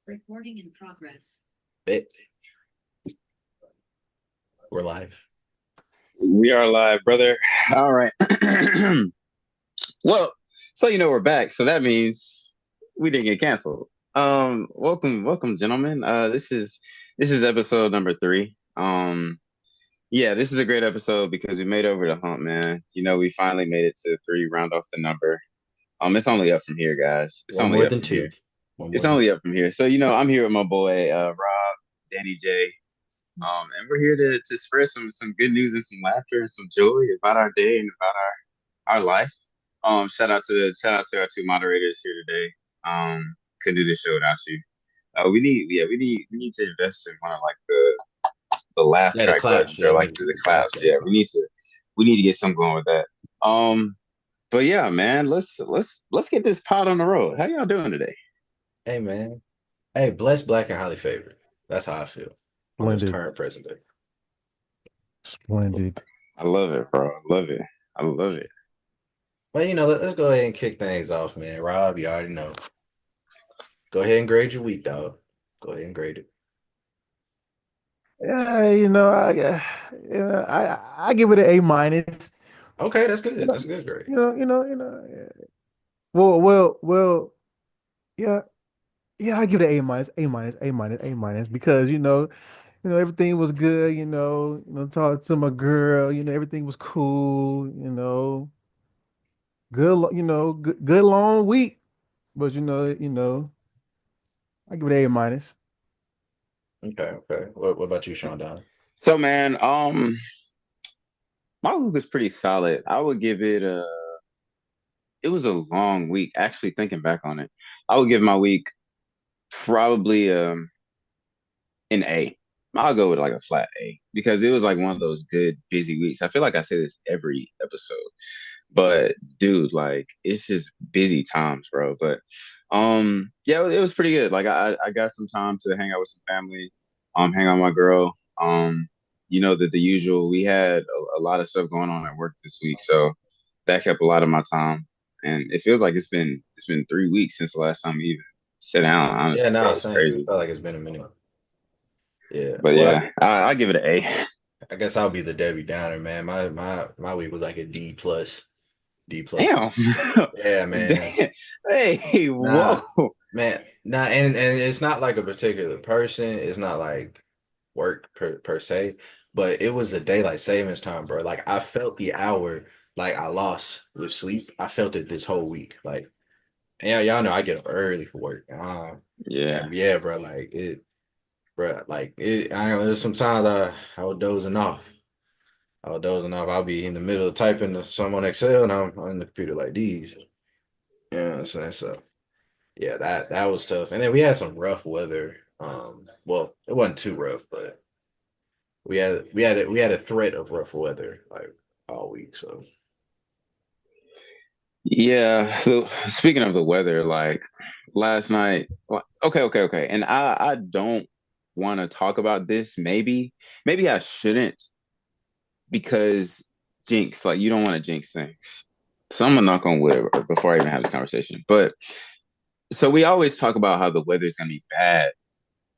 Recording in progress. Bet. We're live. We are live, brother. All right. Well, so we're back. So that means we didn't get canceled. Welcome, gentlemen. This is episode number 3. Yeah, this is a great episode because we made over the hump, man. We finally made it to 3, round off the number. It's only up from here, guys. It's One only more up than from here. two. One It's more than only two. up from here. So I'm here with my boy Rob, Danny J. And we're here to spread some good news and some laughter and some joy about our day and about our life. Shout out to our 2 moderators here today. Couldn't do this show without you. We need to invest in one of like the laugh Yeah, the track claps. buttons or Yeah, like we the laugh claps. track. Yeah, we need to get something going with that. But yeah, man, let's get this pod on the road. How y'all doing today? Hey, man. Hey, blessed, black, and highly favored. That's how I feel on this Splendid, current present day. splendid. I love it, bro. I love it. I love it. But let's go ahead and kick things off, man. Rob, you already know. Go ahead and grade your week, dog. Go ahead and grade it. Yeah, I give it an A minus. Okay, that's You good. know, That's a good grade. yeah. Well. Yeah, yeah. I give it an A minus because everything was good. Talk to my girl. Everything was cool. Good long week. But I give it an A minus. Okay. What about you, Sean Don? So man, my week was pretty solid. I would give it a. It was a long week. Actually, thinking back on it, I would give my week probably an A. I'll go with like a flat A because it was like one of those good busy weeks. I feel like I say this every episode, but dude, like it's just busy times, bro. But yeah, it was pretty good. Like I got some time to hang out with some family, hang out with my girl. The usual. We had a lot of stuff going on at work this week, so that kept a lot of my time. And it feels like it's been 3 weeks since the last time we even sat down. Yeah, Honestly, bro, no, it's same. It crazy. felt like it's been a minute. Yeah. But Well, yeah, I give it an A. I guess I'll be the Debbie Downer, man. My week was like a D plus. D plus. Damn. Yeah, man. Damn. Hey, Nah, whoa. man. Nah, and it's not like a particular person. It's not like work per se, but it was the daylight savings time, bro. Like I felt the hour like I lost with sleep. I felt it this whole week. Like, and yeah, y'all know I get up early for work. Yeah. And yeah, bro. Like it, bro. Like it. I know there's sometimes I was dozing off. I was dozing off. I'll be in the middle of typing some on Excel, and I'm on the computer like these. You know what I'm saying? So. Yeah, that was tough. And then we had some rough weather. Well, it wasn't too rough, but we had a threat of rough weather like all week. So Yeah. So speaking of the weather, like last night, okay. And I don't want to talk about this. Maybe I shouldn't because jinx, like you don't want to jinx things. So I'm gonna knock on wood before I even have this conversation. But so we always talk about how the weather's gonna be bad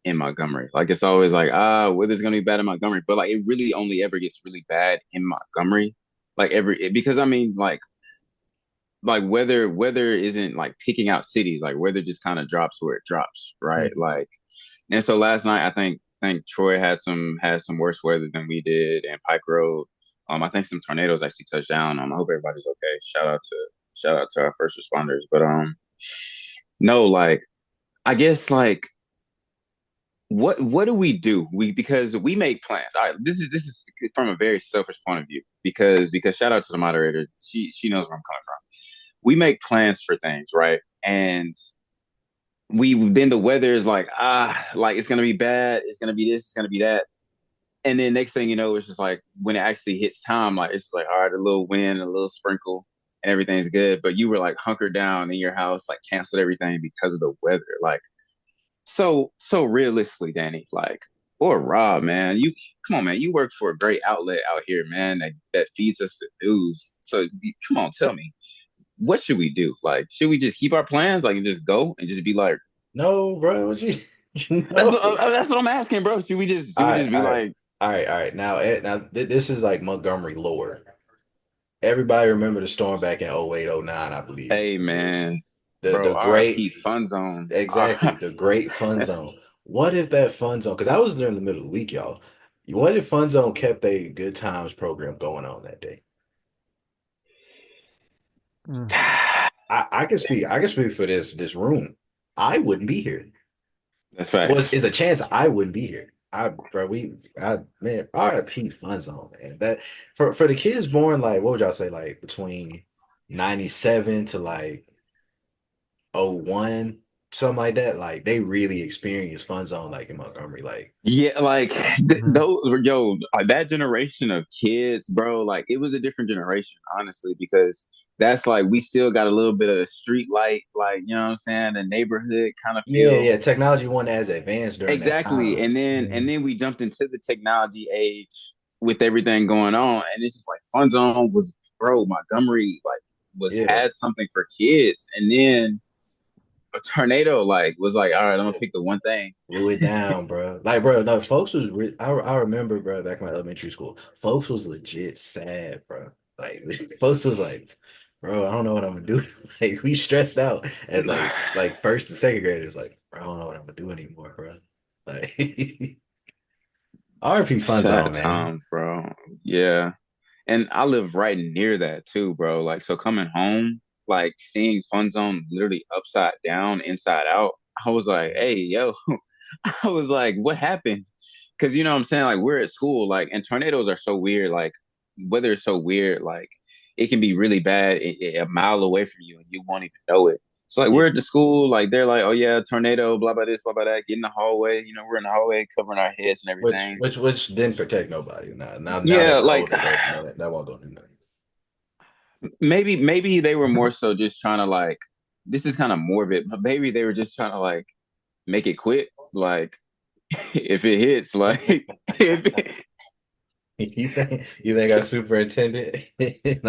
in Montgomery. Like it's always like, weather's gonna be bad in Montgomery, but like it really only ever gets really bad in Montgomery. Like because I mean like weather isn't like picking out cities. Like weather just kind of drops where it drops, right? Mhm. Like and so last night I think Troy had some worse weather than we did and Pike Road. I think some tornadoes actually touched down. I hope everybody's okay. Shout out to our first responders. But no, like I guess like what do we do? Because we make plans. All right, this is from a very selfish point of view because shout out to the moderator. She knows where I'm coming from. We make plans for things, right? And we then the weather is like it's gonna be bad, it's gonna be this, it's gonna be that. And then next thing you know, it's just like when it actually hits time, like it's just like, all right, a little wind, a little sprinkle, and everything's good. But you were like hunkered down in your house, like canceled everything because of the weather. Like so realistically, Danny, like, or Rob, man, you come on, man, you work for a great outlet out here, man, that feeds us the news. So come on, tell me, what should we do? Like, should we just keep our plans, like, and just go and just be like, No, bro, what you? No. That's what I'm asking, bro. Should All we right, just be all right, like, all right, all right. Now, this is like Montgomery lore. Everybody remember the storm back in 08, 09, I believe hey it was. man, The bro, great, RIP Fun Zone. exactly, the great Fun Zone. What if that Fun Zone, because I was there in the middle of the week, y'all. What if Fun Zone kept a good times program going on that day? Mm. I can speak for this room. I wouldn't be here. That's Well, facts. it's a chance I wouldn't be here. Man, RIP Fun Zone, man. That for the kids born like what would y'all say, like between 97 to like 01, something like that. Like they really experienced Fun Zone like in Montgomery. Like, Yeah, like Mhm. those, yo, that generation of kids, bro, like it was a different generation, honestly, because that's like we still got a little bit of the street light, like, you know what I'm saying, the neighborhood kind of yeah, feel. yeah, technology wasn't as advanced during that Exactly. time. And Yeah. then we jumped into the technology age with everything going on. And it's just like Fun Zone was, bro, Montgomery like was Yeah, had something for kids. And then a tornado like was like, all right, I'm gonna pick the one thing. blew it down, bro. Like, bro, no, folks was I remember, bro, back in my elementary school, folks was legit sad, bro. Like, folks was like, bro, I don't know what I'm gonna do. Like, we stressed out as like first and second graders, like, bro, I don't know what I'm gonna do anymore, bro. Like, RP Fun Zone, Sad man. times, bro. Yeah. And I live right near that too, bro. Like, so coming home, like seeing Fun Zone literally upside down, inside out, I was like, hey, yo, I was like, what happened? Because you know what I'm saying? Like, we're at school, like, and tornadoes are so weird. Like, weather is so weird. Like, it can be really bad a mile away from you and you won't even know it. So, like, Yeah. we're at the school, like, they're like, oh, yeah, tornado, blah, blah, this, blah, blah, that, get in the hallway. You know, we're in the hallway covering our heads and Which everything. which which didn't protect nobody. Now Yeah, that we're like, older, that won't go do nothing. maybe they were more so just trying to like this is kind of morbid, but maybe they were just trying to like make it quick. Like if it hits, like if it, You think our superintendent in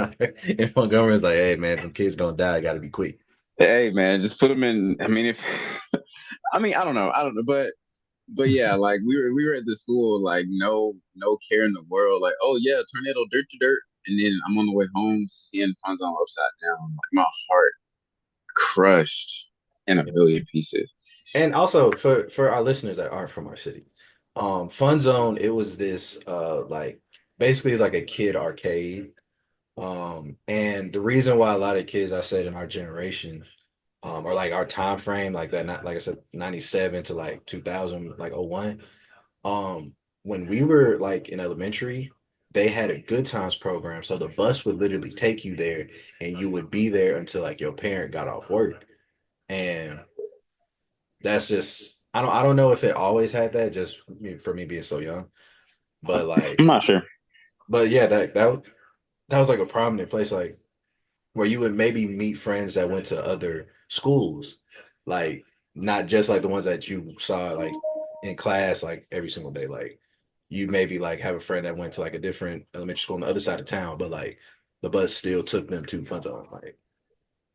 Montgomery is like, hey man, them kids gonna die, gotta be quick. hey man, just put them in. I mean, if I don't know, but yeah, like we were at the school, like no care in the world, like oh yeah, tornado, dirt to dirt, and then I'm on the way home seeing Fun Zone upside down, like my heart crushed in a million pieces. And also for our listeners that aren't from our city, Fun Zone, it was this like basically like a kid arcade. And the reason why a lot of kids I said in our generation, or like our time frame, like that, not like I said, 97 to like 2000, like 01, when we were like in elementary, they had a good times program. So the bus would literally take you there and you would be there until like your parent got off work. And that's just I don't know if it always had that just for me being so young, but I'm like not sure. but yeah, that was like a prominent place like where you would maybe meet friends that went to other schools, like not just like the ones that you saw like in class like every single day. Like you maybe like have a friend that went to like a different elementary school on the other side of town, but like the bus still took them to Fun Zone. Like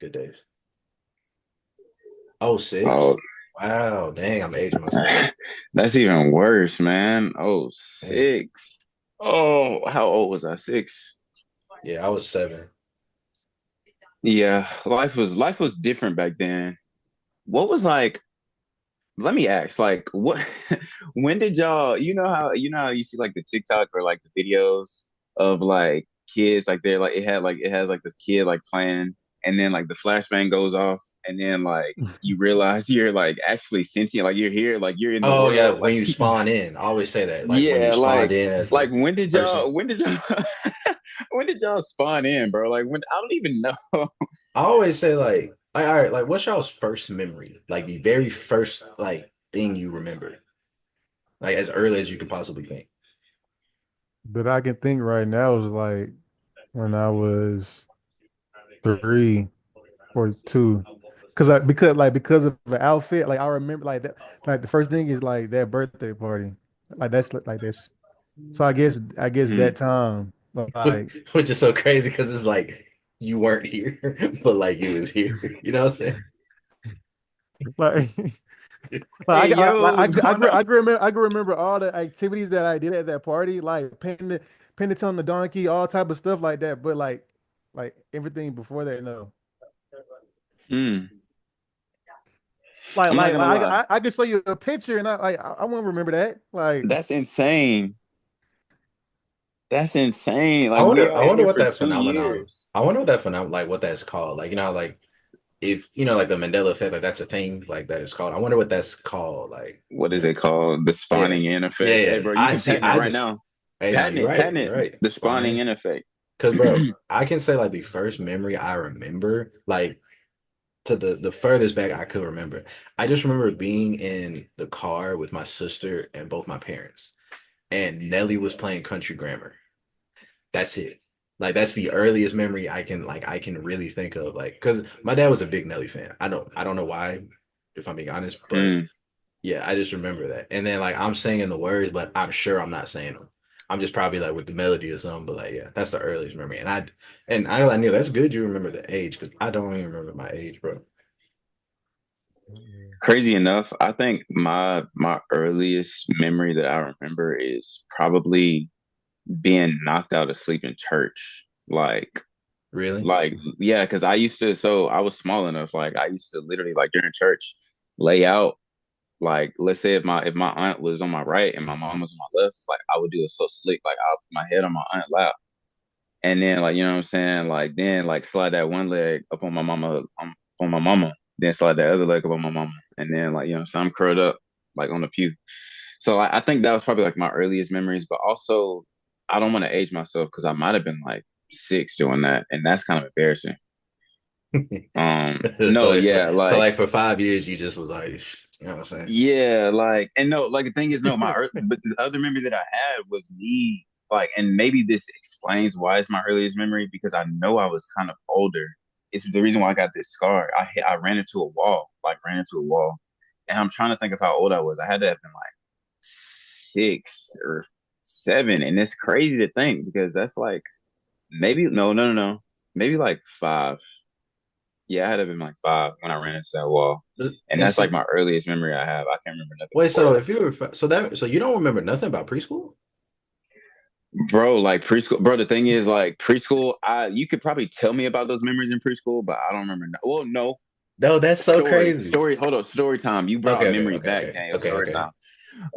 good days. Oh, Oh, 06. Wow, dang, I'm aging myself. that's even worse, man. Oh, Dang. 6. Oh, how old was I? 6. Yeah, I was 7. Yeah, life was different back then. What was like, let me ask, like what when did y'all you know how you see like the TikTok or like the videos of like kids like they're like it has like the kid like playing and then like the flashbang goes off and then like you realize you're like actually sentient, like you're here, like you're in the Oh yeah, world, when like you spawn in, I always say that. Like when you yeah, spawned in as a person. when did y'all when did y'all spawn in, bro? Like when I don't even know. I always say like all right, like what's y'all's first memory? Like the very first like thing you remember, like as early as you can possibly think. But I can think right now is like when I was 3 or 2. Because of the outfit, like I remember like that like the first thing is like that birthday party. Like that's like this. So I guess Hmm. that time like Which is so crazy because it's like you weren't here, but like you was here. You know what I'm saying? like Hey, Like yo, what's going on? I can remember all the activities that I did at that party, like pinning on the donkey, all type of stuff like that. But like everything before that, no. Hmm. I'm not gonna Like lie. I could show you a picture and I won't remember that. Like That's insane. That's insane. Like we I all wonder here what for that two phenomenon. years. I wonder what that phenomenon, like what that's called. Like like if like the Mandela effect, like that's a thing, like that is called. I wonder what that's called. Like, What is it called? The yeah, spawning in yeah, effect. Hey, yeah. bro, you I can see. patent it I right just, now. hey, no, Patent you're it. right. Patent You're it. right. The spawning Spawning. in effect. Because, bro, I can say like the first memory I remember, like to the furthest back I could remember. I just remember being in the car with my sister and both my parents, and Nelly was playing country grammar. That's it. Like that's the earliest memory I can really think of. Like, because my dad was a big Nelly fan. I don't know why, if I'm being honest, but Hmm. yeah, I just remember that. And then like I'm singing the words, but I'm sure I'm not saying them. I'm just probably like with the melody or something. But like, yeah, that's the earliest memory. I knew that's good. You remember the age because I don't even remember my age, bro. Crazy enough, I think my earliest memory that I remember is probably being knocked out of sleep in church. Really? Like yeah, because I used to. So I was small enough. Like I used to literally like during church lay out. Like let's say if my aunt was on my right and my mom was on my left, like I would do it so slick. Like I'll put my head on my aunt lap, and then like you know what I'm saying. Like then like slide that one leg up on my mama on my mama, then slide that other leg up on my mama, and then like you know so I'm curled up like on the pew. So I think that was probably like my earliest memories, but also I don't want to age myself because I might have been like 6 doing that, and that's kind of embarrassing. No, yeah, So like like for 5 years, you just was like, you know what I'm saying? yeah, like and no, like the thing is, no, but the other memory that I had was me, like, and maybe this explains why it's my earliest memory because I know I was kind of older. It's the reason why I got this scar. I ran into a wall, like ran into a wall, and I'm trying to think of how old I was. I had to have been like 6 or 7, and it's crazy to think because that's like maybe no, maybe like 5. Yeah, I had to have been like 5 when I ran into that wall. And And that's like see, my earliest memory I have. I can't remember nothing wait, before so that. if you were so you don't remember nothing about preschool? Bro, like preschool, bro, the thing is like preschool, I you could probably tell me about those memories in preschool, but I don't remember. Well, no. No, that's so crazy. Hold up, story time. You brought a Okay, okay, memory okay, back, okay, Daniel. okay, Story okay. time.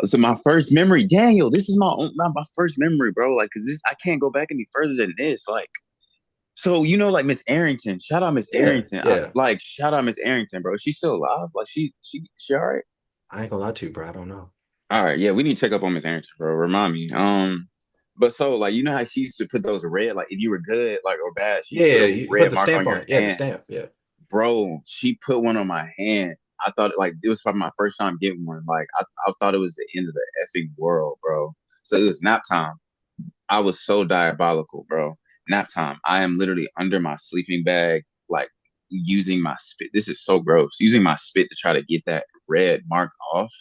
So my first memory, Daniel, this is my first memory, bro. Like, cause this I can't go back any further than this. Like, so you know, like Miss Arrington, shout out Miss Yeah, Arrington. yeah. Like shout out Miss Arrington, bro. She's still alive. Like she all right. I ain't gonna lie to you, bro. I don't know. All right, yeah, we need to check up on Miss Arrington, bro. Remind me. But so like you know how she used to put those red, like if you were good, like or bad, she Yeah, used to put yeah, a you put red the mark stamp on on your it. Yeah, the hand. stamp. Yeah. Bro, she put one on my hand. I thought like it was probably my first time getting one. Like I thought it was the end of the effing world, bro. So it was nap time. I was so diabolical, bro. Nap time. I am literally under my sleeping bag, like using my spit. This is so gross. Using my spit to try to get that red mark off.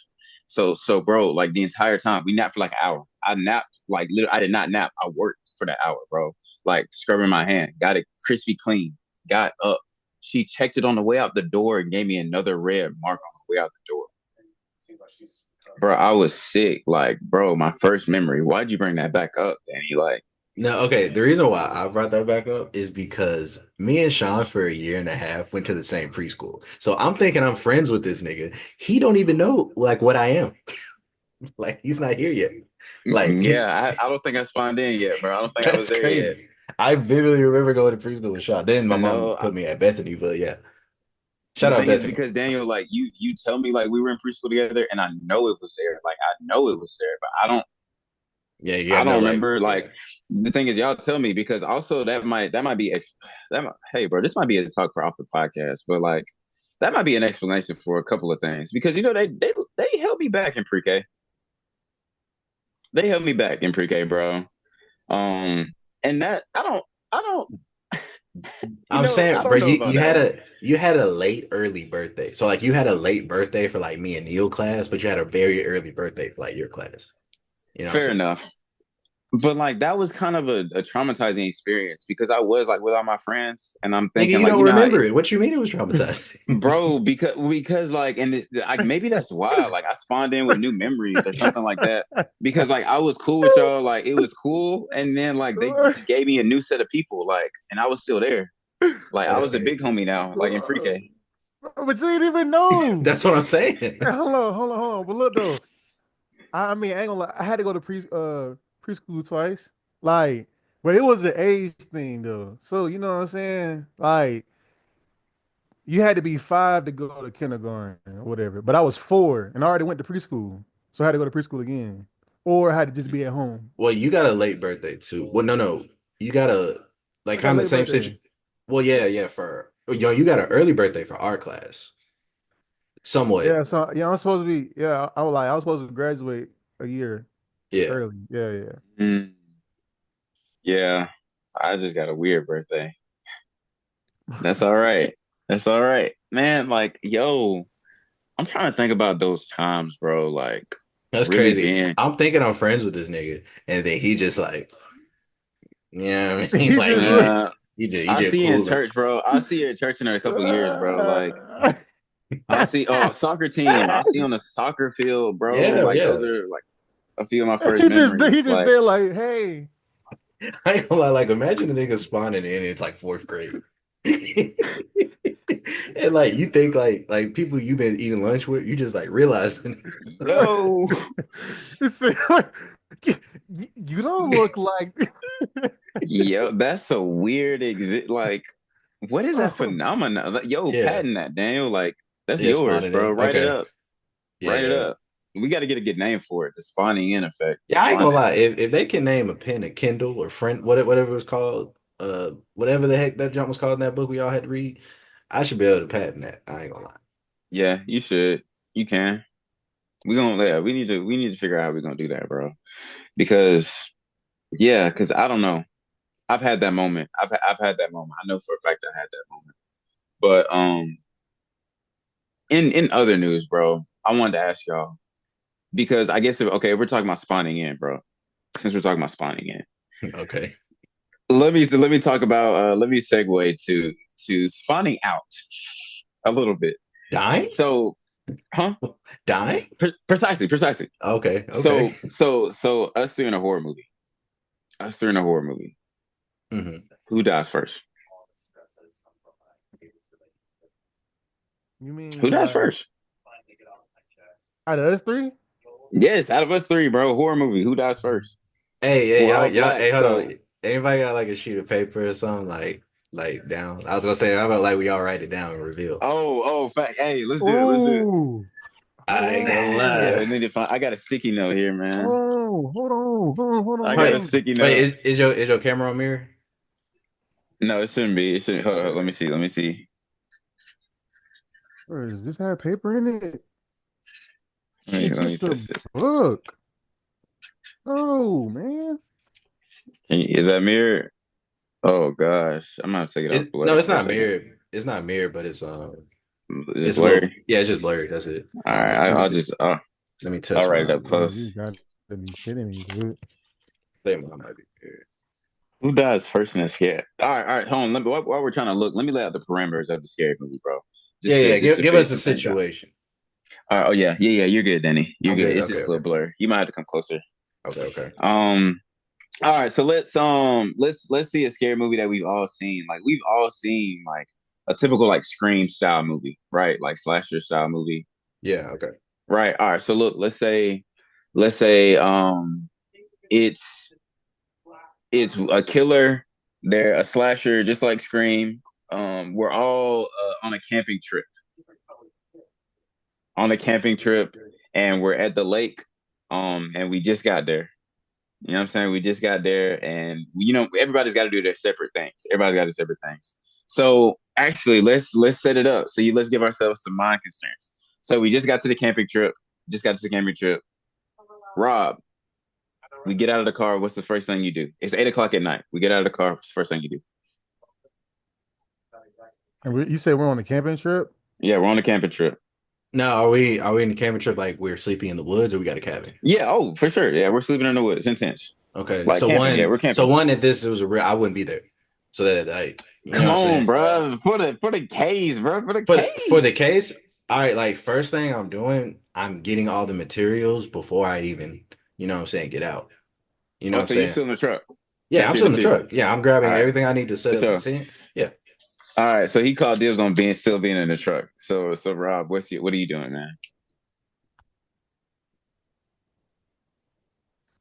So, bro, like the entire time we napped for like an hour. I napped like literally. I did not nap. I worked for that hour, bro. Like scrubbing my hand, got it crispy clean. Got up. She checked it on the way out the door and gave me another red mark on the way out the door. Bro, I was sick. Like, bro, my first memory. Why'd you bring that back up, Danny? Like, No, okay. The reason why I brought that back up is because me and Sean for a year and a half went to the same preschool. So I'm thinking I'm friends with this nigga. He don't even know like what I am. Like he's not here yet. Like yeah, I don't think I spawned in yet, bro. I don't think I was that's there yet. crazy. I vividly remember going to preschool with Sean. Then my mom No, put me at Bethany, but yeah. Shout the out thing is Bethany. because Daniel, like you tell me like we were in preschool together, and I know it was there. Like I know it was there, but Yeah, you I have no don't like remember. yeah. Like the thing is, y'all tell me because also that might be hey, bro, this might be a talk for off the podcast, but like that might be an explanation for a couple of things because you know they held me back in pre-K. They held me back in pre-K, bro. And that I don't I'm I saying, bro, don't know about that one. you had a late early birthday. So like you had a late birthday for like me and Neil class, but you had a very early birthday for like your class. You know what I'm Fair saying? enough. But like that was kind of a traumatizing experience because I was like with all my friends, and I'm Nigga, thinking you like, don't you know, how remember it. What you mean it was traumatizing? bro, because like, and like maybe that's why like I spawned in with new memories or something like that. Because like I was cool with y'all, like it was cool, and then like they just gave me a new set of people, like, and I was still there. Like I That's was a crazy. big homie now, like in pre-K. But you didn't even know. That's what I'm saying. Hold on. But look though, I mean, I ain't gonna lie. I had to go to preschool twice. Like, but it was the age thing though. So you know what I'm saying? Like, you had to be 5 to go to kindergarten or whatever. But I was 4 and I already went to preschool, so I had to go to preschool again, or I had to just be at home. Well, you got a late birthday too. Well, no. You got a like I got kind of the late same birthday. situation. Well, yeah, for yo, you got an early birthday for our class. Somewhat. Yeah, so yeah, I'm supposed to be. Yeah, I was supposed to graduate a year Yeah. early. Yeah. Mm, yeah, I just got a weird birthday. That's all right. That's all right, man. Like, yo, I'm trying to think about those times, bro. Like, That's really crazy. being, I'm thinking I'm friends with this nigga, and then he just like, yeah, I mean, He like just. uh, he I just see you in cool. church, bro. I see you at church in a couple years, bro. Like, Uh, I see, oh, soccer team. I see you on the soccer field, bro. Yeah, Like, yeah. those are like a few of my first he memories. just Like, there like, hey. I ain't gonna lie, like imagine a nigga spawning in, it's like fourth grade. And like you think like people you've been eating lunch with, you just like realizing yo, It's like, you don't look like. yo, that's a weird exit. Like, what is that Oh, phenomenon? Like, yo, yeah, patent that, Daniel. Like, that's yeah, yours, spawning bro. in. Write it Okay. up. Yeah, Write it yeah. up. We got to get a good name for it. The spawning in effect. Yeah, I ain't Spawn gonna in. lie. If they can name a pen a Kindle or friend whatever it was called, whatever the heck that jump was called in that book we all had to read, I should be able to patent that. I ain't gonna lie. Yeah, you should. You can. We gonna yeah, we need to figure out how we're gonna do that, bro. Because yeah, because I don't know. I've had that moment. I've had that moment. I know for a fact I had that moment. But in other news, bro, I wanted to ask y'all because I guess if we're talking about spawning in, bro. Since we're talking about spawning in, Okay. let me talk about let me segue to spawning out a little bit. Dying? So, huh? Dying? Precisely. Okay, okay. So us three in a horror movie. Us three in a horror movie. Hmm. Who dies first? you Who mean dies like first? out of us three? Yes, out of us three, bro. Horror movie. Who dies first? Hey, We're all y'all, hey, black, hold so on. Anybody got like a sheet of paper or something like down? I was gonna say, how about like we all write it down and reveal? fact. Hey, let's do it. Let's do it. Oh, I ain't gonna Yeah, lie. we need to find. I got a sticky note here, man. I got a Wait, sticky wait, note. is your camera on mirror? No, it shouldn't be. It shouldn't. Hold Okay, on. Let me okay. see. Let me see. or does this have paper in it? It's Let me just a test it. book. Oh man. Is that mirror? Oh gosh, I'm gonna take it off No, blur it's for a not second. mirror. It's not mirror, but Is it it's a little, blurry? yeah, it's just blurry. That's it. All right, Let me I'll see. just Let me I'll test write it up mine. Oh, close. you got to be kidding me, dude. Say mine might be mirror. Who dies first in a scare? All right, hold on. While we're trying to look, let me lay out the parameters of the scary movie, bro. Yeah, Just to yeah. just to Give figure us a some things out. situation. Oh yeah. You're good, Danny. You're I'm good. good. It's Okay, just a okay, little blur. You might have to come closer. okay. Um. All right, so let's see a scary movie that we've all seen. Like we've all seen like a typical like Scream style movie, right? Like slasher style movie, Yeah, okay. right? All right, so look, let's say it's it's a killer. They're a slasher, just like Scream. We're all on a camping trip, and we're at the lake. And we just got there. You know what I'm saying? We just got there, and everybody's got to do their separate things. Everybody's got to do separate things. So actually, let's set it up. So let's give ourselves some mind concerns. So we just got to the camping trip. Just got to the camping trip. Rob, we get out of the car. What's the first thing you do? It's 8 o'clock at night. We get out of the car. What's the first thing you do? And you say we're on a camping trip? Yeah, we're on a camping trip. Now, are we in the camping trip like we're sleeping in the woods or we got a cabin? Yeah, oh, for sure. Yeah, we're sleeping in the woods. Intense. Okay, Like camping. Yeah, we're so camping. one that this was a real, I wouldn't be there. So that like, you know Come what I'm on, saying? bro. For the case, bro. For the For the case, case, all right, like first thing I'm doing, I'm getting all the materials before I even, you know what I'm saying, get out. You know Oh, what I'm so you're saying? still in the truck. Yeah, That's I'm your still in the decision. truck. Yeah, I'm All grabbing right. everything I need to set For up the sure. tent. Yeah. All right. So he called dibs on being still being in the truck. So Rob, what are you doing, man?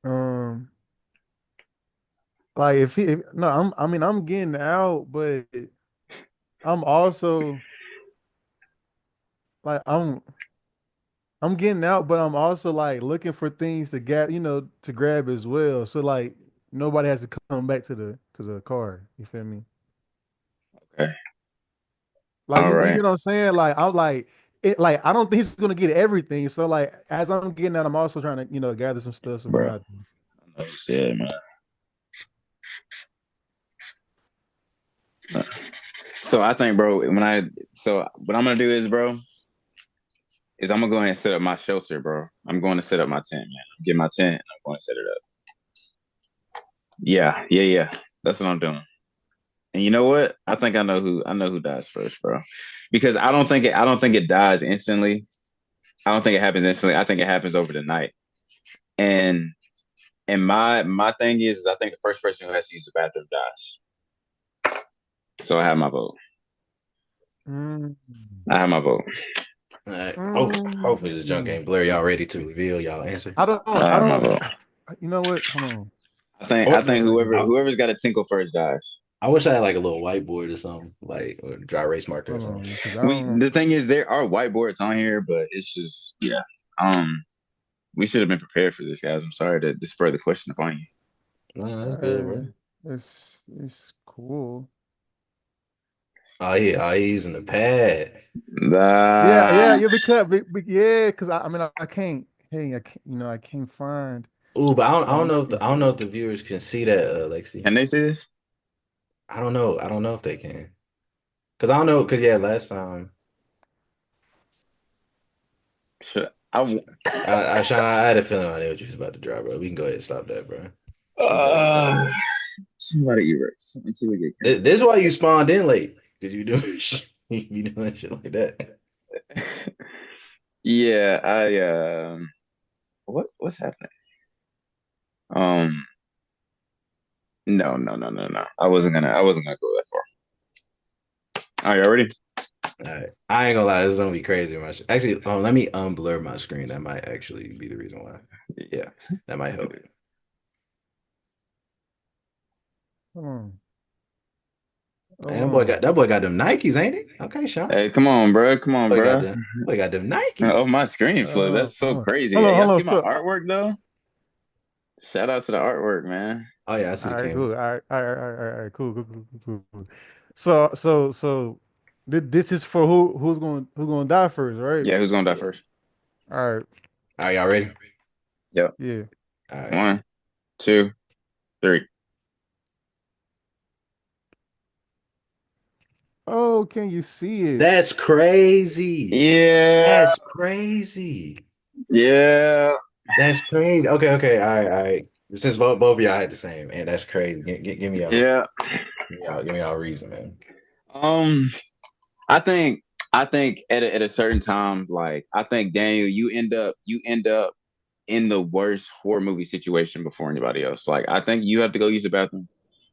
Um, like if he, if, no, I mean, I'm getting out, but I'm also like, I'm getting out, but I'm also like looking for things to get, to grab as well. So like nobody has to come back to the car. You feel me? Okay. Like All you right, get what I'm saying? Like I'm like it. Like I don't think he's gonna get everything. So like as I'm getting out, I'm also trying to gather some stuff. So bro. I Oh, shit, man. So I think, bro, so what I'm gonna do is, bro, is I'm gonna go ahead and set up my shelter, bro. I'm going to set up my tent, man. Get my tent. And I'm going to set it up. Yeah, yeah, yeah. That's what I'm doing. And you know what? I know who dies first, bro. Because I don't think it dies instantly. I don't think it happens instantly. I think it happens over the night. And my thing is I think the first person who has to use the bathroom dies. So I have my vote. mm, I have my vote. All right. Hopefully this junk mm. ain't blurry. Y'all ready to reveal y'all answer? I I have my don't. vote. You know what? Hold on. I think Or I Let me think bring it. I, whoever's got a tinkle first dies. I wish I had like a little whiteboard or something, like or dry erase marker or Hold something. on, because I We don't. the thing is there are whiteboards on here, but it's just yeah. Um we should have been prepared for this, guys. I'm sorry to spur the question upon you. No, that's good, Uh, bro. it's cool. Oh, he's using the pad. The Yeah. Yeah, because I mean, I can't. Hey, I can't. I can't find. Ooh, but I don't know if Nothing I don't know here. if the viewers can see that, Lexi. Can they see this? I don't know. I don't know if they can. Cause I don't know. Cause yeah, last time Should I w- I had a feeling I knew what you was about to drop, bro. We can go ahead and stop that, bro. We can go ahead and stop uh, that. somebody erase until we get This is canceled. why you spawned in late. Cause you doing you be doing shit like that. Yeah, what's happening? Um no. I wasn't gonna go that far. All right, y'all ready? All right. I ain't gonna lie, this is gonna be crazy much. Actually, let me unblur my screen. That might actually be the reason why. Yeah, that might help. Hold on. Hold Man, on. that boy got them Nikes, ain't it? Okay, Sean. Hey, come on, bro. Come on, Boy got bro. them. Boy got them Oh, Nikes. my screen flip. That's so Hold on. crazy. Hold on. Hey, y'all Hold on. see my So, artwork though? Shout out to the artwork, man. Oh yeah, I see all the right, camera. cool. All right, cool. So, this is for who's going to die first, right? Yeah, who's gonna die first? All right. All right, y'all ready? Yep. Yeah. All right. One, two, three. Oh, can you see it? That's crazy. Yeah, That's crazy. yeah, That's crazy. Okay. All right. Since both of y'all had the same, man, that's crazy. yeah. give me y'all reason, man. Um, I think I think at a certain time, like I think Daniel, you end up in the worst horror movie situation before anybody else. Like I think you have to go use the bathroom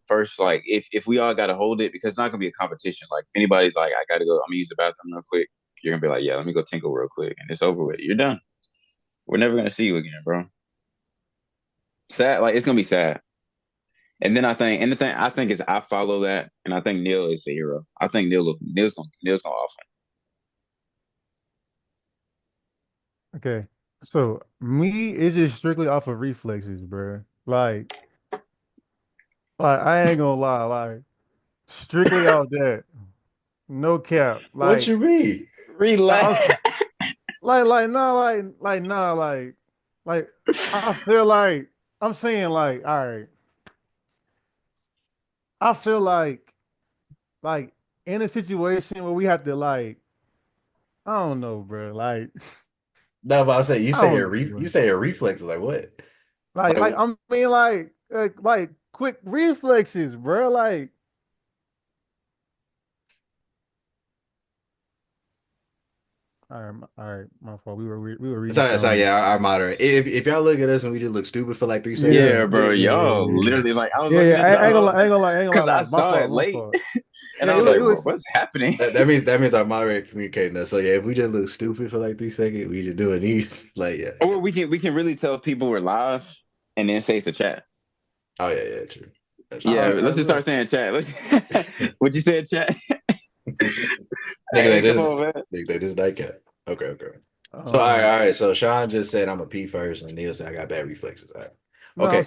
first. Like if we all gotta hold it, because it's not gonna be a competition. Like if anybody's like, I gotta go, I'm gonna use the bathroom real quick, you're gonna be like, yeah, let me go tinkle real quick, and it's over with. You're done. We're never gonna see you again, bro. Sad, like it's gonna be sad. And then and the thing I think is I follow that, and I think Neil is the hero. I think Neil's gonna off. Okay. So me, it's just strictly off of reflexes, bro. Like I ain't gonna lie, like strictly off that. No cap. What you mean? I Relax. was nah, like I feel like I'm saying like, all right. I feel like in a situation where we have to like, I don't know, bro. Like No, but I say I don't know, you bro. say a reflex like what? Like Like I mean, like. like quick reflexes, bro. Like, all right, my fault. We were reading Sorry, some. yeah, our moderator. If y'all look at us and we just look stupid for like 3 seconds, Yeah, Yeah, yeah, bro. yeah, yeah, Y'all yeah. literally like I was Yeah, looking yeah. at I ain't gonna y'all lie, I ain't gonna lie, I ain't gonna because lie. I Like, my saw fault, it my late, fault. and Yeah, I was it like, was. What's happening?" that means our moderator communicating us. So yeah, if we just look stupid for like 3 seconds, we just doing these. Like yeah, yeah. Or we can really tell people we're live and then say it's a chat. Oh yeah, yeah, true. That's All true. Yeah, right, all let's right, just start look. saying chat. Let's what you said, chat. Nigga, Hey, like come this, on, man. nigga, like this nightcap. Okay, okay. So Um, all right. So Sean just said I'm a pee first, and Neil said I got bad reflexes. All right. no, Okay.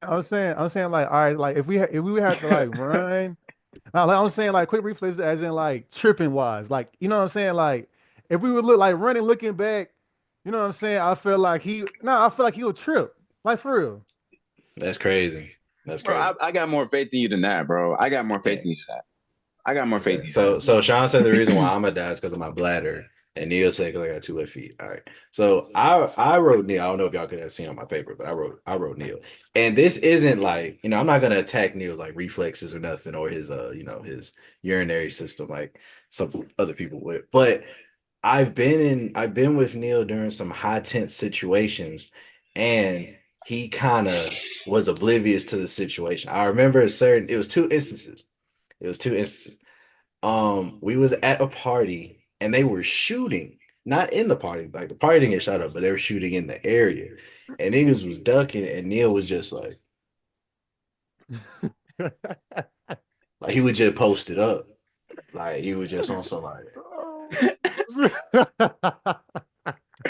I'm saying, like, all right, like if we would have to like run, like I'm saying, like quick reflexes, as in like tripping wise, like you know what I'm saying, like if we would look like running, looking back, you know what I'm saying, I feel like he would trip, like for real. That's crazy. That's Bro, crazy. I got more faith in you than that, bro. I got more faith Yeah. in you than that. I got more faith Okay. in you So Sean said the reason than why I'm a dad is because of my bladder, and Neil said because I got 2 left feet. All right. So I wrote Neil. I don't know if y'all could have seen on my paper, but I wrote Neil. And this isn't like I'm not gonna attack Neil's like reflexes or nothing or his his urinary system like some other people would, but I've been with Neil during some high tense situations, and he kind of was oblivious to the situation. I remember it was 2 instances. It was 2 instances. We was at a party and they were shooting, not in the party, like the party didn't get shot up, but they were shooting in the area. And niggas was ducking, and Neil was just like he would just post it up. Like he was just on some like,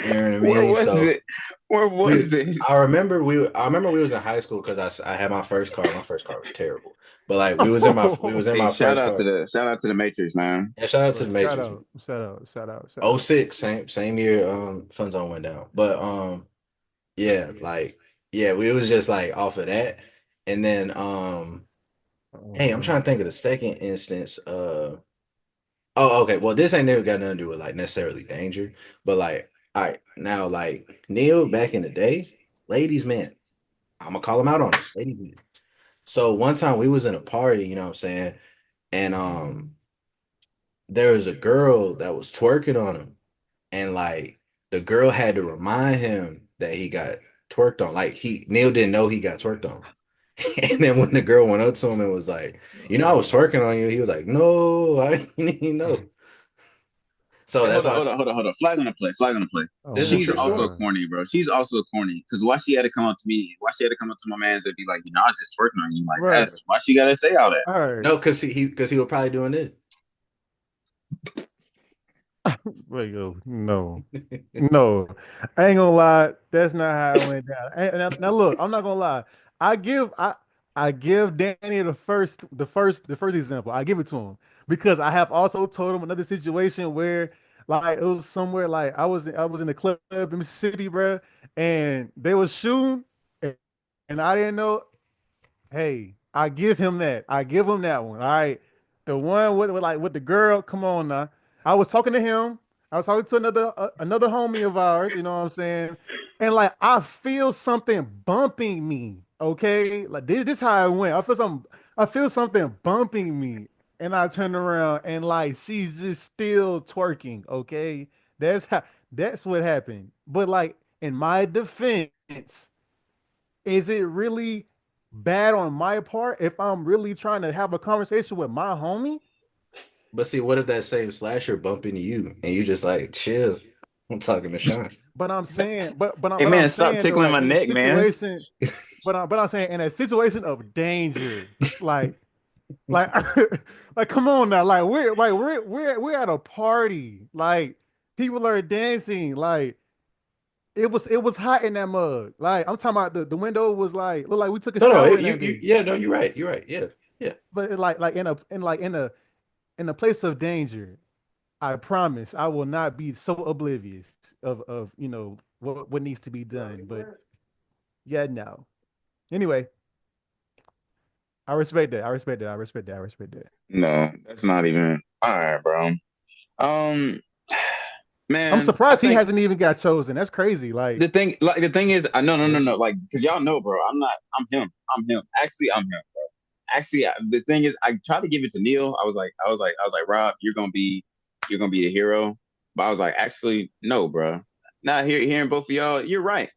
you know what I Where mean? was So it? Where was this? I remember we was in high school because I had my first car. My first car was terrible, but like we was in Hey, my first car. shout out to the Matrix, man. And shout out to Bro, the Matrix. shout Oh out. six, same year. Fun Zone went down, but yeah, like yeah, we was just like off of that, and then hey, I'm trying to think of the second instance. Oh, okay. Well, this ain't never got nothing to do with like necessarily danger, but like, all right, now like Neil back in the day, ladies man, I'm gonna call him out on it, ladies man. So one time we was in a party, you know what I'm saying, and there was a girl that was twerking on him, and like the girl had to remind him that he got twerked on. Like Neil didn't know he got twerked on. And then when the girl went up to him and was like, I was twerking on you, he was like, no, I didn't even know. So Hey, that's why hold on. Flag on the play. Flag on the play. Oh this is a She's true my also story. God. corny, bro. She's also corny. Cause why she had to come up to me? Why she had to come up to my man's and be like, I was just twerking on you. Like Right. that's why she gotta say all that. All right. No, because he was probably doing Wait, yo, no. it. No, I ain't gonna lie. That's not how it went down. Now look, I'm not gonna lie. I give I I give Danny the first example. I give it to him because I have also told him another situation where like it was somewhere like I was in the club in Mississippi, bro, and they was shooting, and, and I didn't know. Hey, I give him that. I give him that one. All right. The one with the girl, come on now. I was talking to him. I was talking to another homie of ours, you know what I'm saying? And like I feel something bumping me. Okay? Like this how it went. I feel something bumping me. And I turn around and like she's just still twerking. Okay. That's what happened. But like in my defense, is it really bad on my part if I'm really trying to have a conversation with my homie? But see, what if that same slasher bump into you and you just like chill? I'm talking to Sean. But I'm saying, Hey but I'm man, stop saying though, tickling like my in a neck, man. situation, but I'm saying in a situation of danger, like like like come on now, we're at a party, like people are dancing, like it was hot in that mug, like I'm talking about the window was like look like we took a No, shower in you that you bitch, yeah, no, you're right. You're right. Yeah, yeah. but like in a place of danger. I promise I will not be so oblivious of what needs to be done. But yeah, no. Anyway, I respect that. I respect that. I respect that. I respect that. No, that's not even all right, bro. Um, I'm Man, I surprised he think hasn't even got chosen. That's crazy. Like, the thing is, I no, no, no, yeah. no, like, cause y'all know, bro. I'm not. I'm him. I'm him. Actually, I'm him. Actually, the thing is, I tried to give it to Neil. I was like, Rob, you're gonna be the hero. But I was like, actually, no, bro. Now hearing both of y'all, you're right.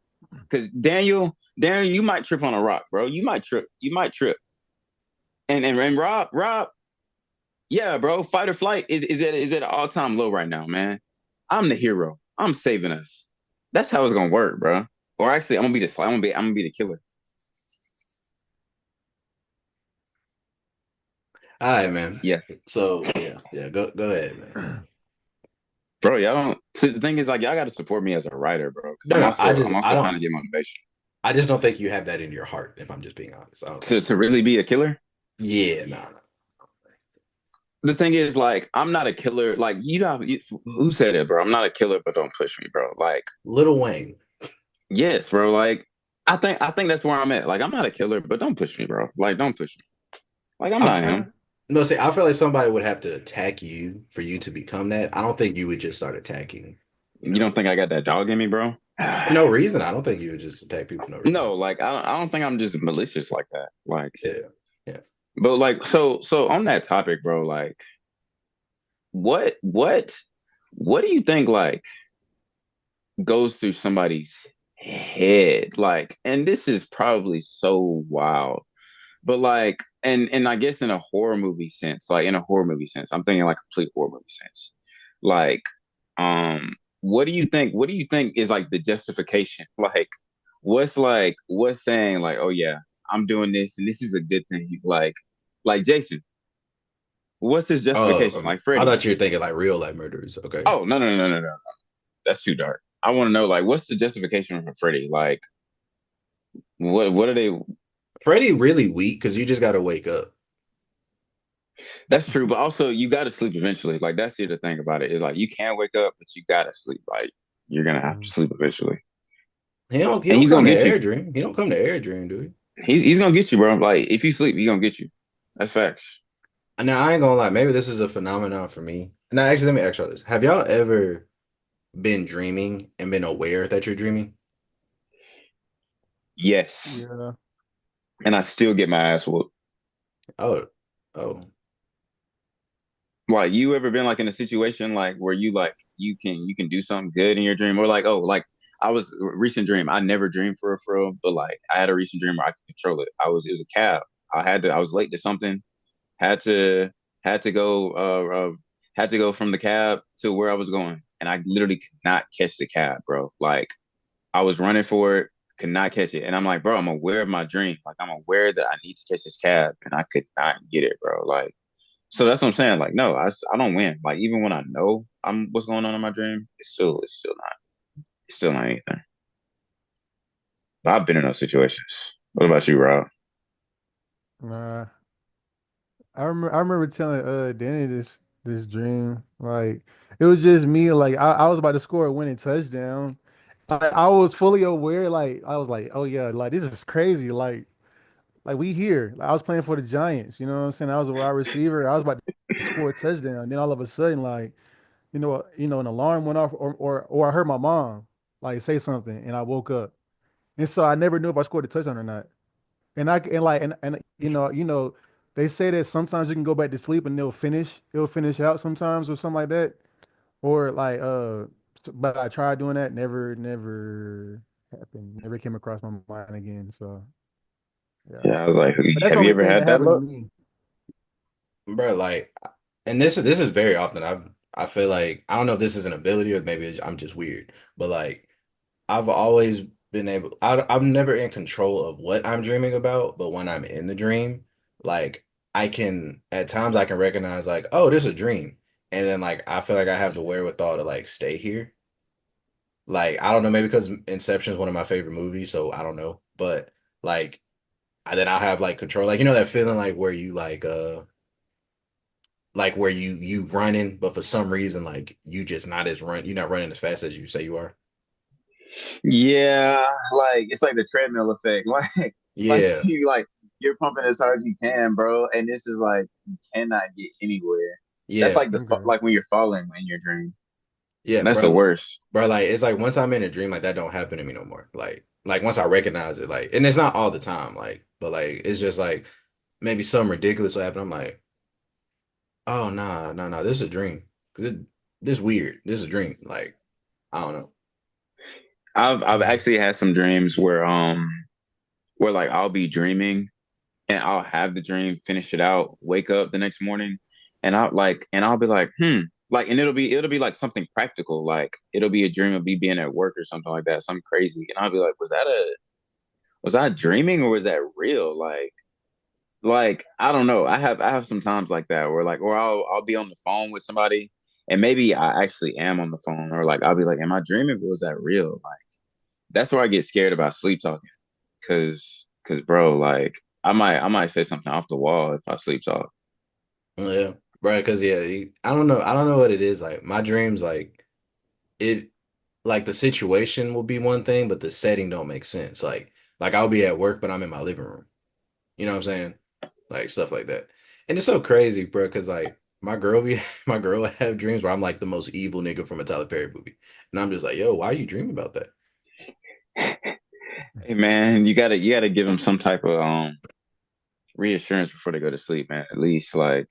Because Daniel, you might trip on a rock, bro. You might trip. You might trip. And Rob, yeah, bro. Fight or flight is at an all time low right now, man. I'm the hero. I'm saving us. That's how it's gonna work, bro. Or actually, I'm gonna be the I'm gonna be the killer. All right, man. Yeah, So yeah, go ahead, man. bro. Y'all don't. See, the thing is, like, y'all got to support me as a writer, bro. Because No, no, I'm I also trying don't to get motivation I just don't think you have that in your heart, if I'm just being honest. I don't think to really be a killer. yeah, nah, nah. The thing is, like, I'm not a killer. Like, who said it, bro? I'm not a killer, but don't push me, bro. Like, Little Wayne. yes, bro. Like, I think that's where I'm at. Like, I'm not a killer, but don't push me, bro. Like, don't push me. Like, I'm I not him. no, see, I feel like somebody would have to attack you for you to become that. I don't think you would just start attacking, you You know, don't think I got that dog in me, bro? for no reason. I don't think you would just attack people for no reason. No, like, I don't think I'm just malicious like that. Like, Yeah. Yeah. but like, so on that topic, bro. Like, what what what do you think? Like, goes through somebody's head, like, and this is probably so wild, but like, and I guess in a horror movie sense, like, in a horror movie sense, I'm thinking like complete horror movie sense, like, what do you think is like the justification, what's saying, like, oh yeah, I'm doing this and this is a good thing, like Jason, what's his Oh, justification, like I Freddy? thought you were thinking like real life murderers. Okay. Oh, no, no, no, no, no, that's too dark. I want to know, like, what's the justification for Freddy? Like, what are they? Freddie really weak because you just got to wake up. That's true, but also you got to sleep eventually. Like, that's the other thing about it is, like, you can wake up, but you gotta sleep. Like, you're gonna have to Mm. sleep eventually, He and don't he's come gonna to get you. Air Dream. He don't come to Air Dream, do he? He's gonna get you, bro. Like, if you sleep, he's gonna get you. That's facts. Now I ain't gonna lie. Maybe this is a phenomenon for me. Now, actually, let me ask y'all this: have y'all ever been dreaming and been aware that you're dreaming? Yes, Yeah. and I still get my ass whooped. Oh, oh, Like, you ever been like in a situation like where you can do something good in your dream, or like, oh, like, I was recent dream. I never dreamed for real, but like, I had a recent dream where I could control it. It was a cab. I was late to something, had to had to go had to go from the cab to where I was going, and I literally could not catch the cab, bro. Like, I was running for it, could not catch it, and I'm like, bro, I'm aware of my dream. Like, I'm aware that I need to catch this cab, and I could not get it, bro. Like, so that's what I'm saying. Like, no, I don't win. Like, even when I know I'm what's going on in my dream, it's still not anything. But I've been in those situations. What about you, Rob? Nah. I remember telling Danny this dream. Like, it was just me. Like, I was about to score a winning touchdown. I was fully aware. Like, I was like, oh yeah, like this is crazy. Like we here. Like, I was playing for the Giants. You know what I'm saying? I was a wide receiver. I was about to score a touchdown. Then all of a sudden, like, an alarm went off, or I heard my mom like say something, and I woke up. And so I never knew if I scored a touchdown or not. And they say that sometimes you can go back to sleep and it'll finish out sometimes or something like that. Or like but I tried doing that, never happened. Never came across my mind again. So yeah. Yeah, I was like, But that's the have you only ever thing that had that happened to luck? me. bro. Like, and this is very often. I feel like I don't know if this is an ability or maybe I'm just weird, but like I've always been able. I'm never in control of what I'm dreaming about, but when I'm in the dream, like I can at times I can recognize like, oh, this is a dream, and then like I feel like I have the wherewithal to like stay here. Like I don't know, maybe because Inception is one of my favorite movies, so I don't know, but like then I'll have like control, like that feeling like where you like where you running, but for some reason like you're not running as fast as you say you are. Yeah, like, it's like the treadmill effect. Like Yeah, you're pumping as hard as you can, bro, and this is like you cannot get anywhere. That's yeah. like Okay. like when you're falling in your dream. Yeah, That's the worst. bro, like it's like once I'm in a dream, like that don't happen to me no more. Like once I recognize it, like, and it's not all the time, like, but like it's just like maybe something ridiculous will happen. I'm like, oh nah, this is a dream. 'Cause this weird. This is a dream. Like, I don't know. I've actually had some dreams where like I'll be dreaming and I'll have the dream, finish it out, wake up the next morning, and I'll be like, like, and it'll be like something practical, like it'll be a dream of me being at work or something like that, something crazy, and I'll be like, was I dreaming or was that real? Like I don't know. I have some times like that where like, or I'll be on the phone with somebody and maybe I actually am on the phone, or like I'll be like, am I dreaming or was that real? Like that's where I get scared about sleep talking, cause bro, like I might say something off the wall if I sleep talk. Yeah, bro. Because yeah, I don't know what it is. Like my dreams, like it, like the situation will be one thing, but the setting don't make sense. Like I'll be at work, but I'm in my living room. You know what I'm saying? Like stuff like that. And it's so crazy, bro, because like my girl be my girl have dreams where I'm like the most evil nigga from a Tyler Perry movie. And I'm just like, yo, why are you dreaming about that? Hey man, you gotta give them some type of reassurance before they go to sleep, man. At least like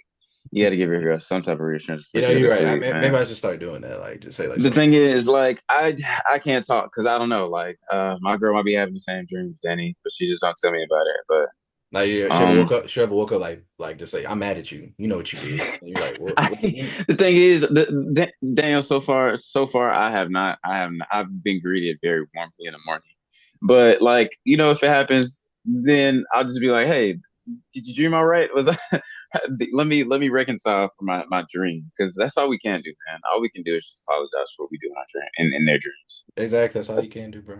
you gotta give your girl some type of reassurance You before know, she go you're to right. sleep, Maybe man. I should start doing that. Like just say like The something. thing is, like, I can't talk because I don't know. Like, my girl might be having the same dreams, Danny, but she just don't tell me about it. Like yeah, But she ever woke up like just say, I'm mad at you. You know what you did. And you're like, what you mean? the thing is, Daniel, so far, I've been greeted very warmly in the morning. But like, if it happens, then I'll just be like, hey, did you dream all right? Was I, let me reconcile for my dream because that's all we can do, man. All we can do is just apologize for what we do in our dream in their dreams. Exactly. That's all you That's, can do, bro.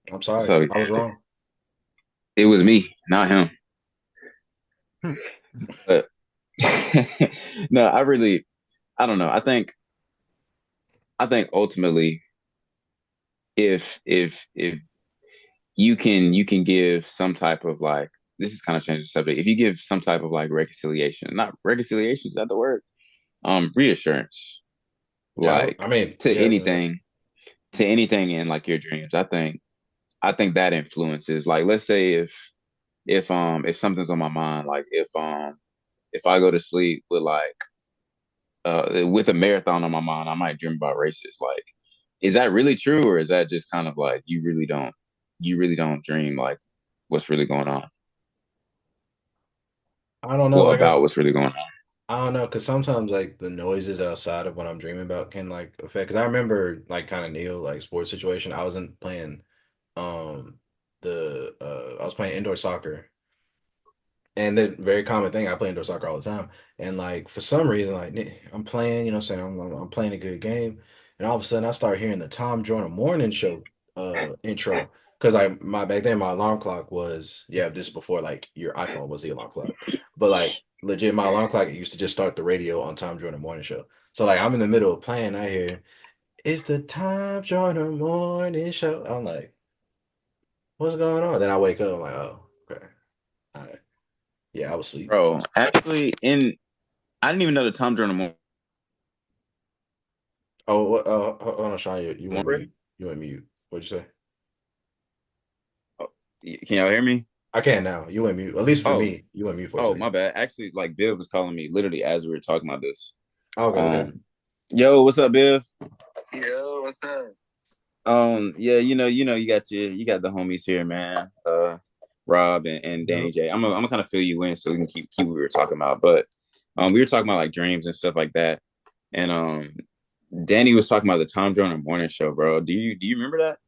I'm that's sorry. all we I was can do. wrong. It was me, not him. But no, I don't know. I think ultimately, if you can give some type of like, this is kind of changing the subject. If you give some type of like reconciliation, not reconciliation, is that the word? Reassurance, Yeah, like I mean, to yeah. anything, to anything in like your dreams. I think that influences. Like, let's say if something's on my mind, like if I go to sleep with a marathon on my mind, I might dream about races. Like, is that really true, or is that just kind of like you really don't dream like what's really going on? I don't know. Well, about what's really going on. I don't know, because sometimes like the noises outside of what I'm dreaming about can like affect. Because I remember like kind of Neil like sports situation. I wasn't playing um I was playing indoor soccer. And the very common thing, I play indoor soccer all the time. And like for some reason, like I'm playing, you know what I'm saying? I'm playing a good game. And all of a sudden I start hearing the Tom Joyner morning show intro. Cause like my back then my alarm clock was, yeah, this is before like your iPhone was the alarm clock. But like legit my alarm clock used to just start the radio on Tom Joyner morning show. So like I'm in the middle of playing, I hear it's the Tom Joyner morning show. I'm like, what's going on? Then I wake up, I'm like, oh, okay. All right. Yeah, I was asleep. Bro, actually, I didn't even know the Tom Joyner Oh, hold on, Sean, you went morning. mute. You went mute. What'd you say? Oh, can y'all hear me? I can now. You went mute. At least for Oh, me, you went mute for a oh, second. my bad. Actually, like Biv was calling me literally as we were talking about this. Okay, okay. Um, Yo, what's up, Biv? Yo, what's up? Yeah, you got the homies here, man. Rob and Danny Yep. J. I'm gonna kind of fill you in so we can keep what we were talking about. But we were talking about like dreams and stuff like that. And Danny was talking about the Tom Joyner morning show, bro. Do you remember that?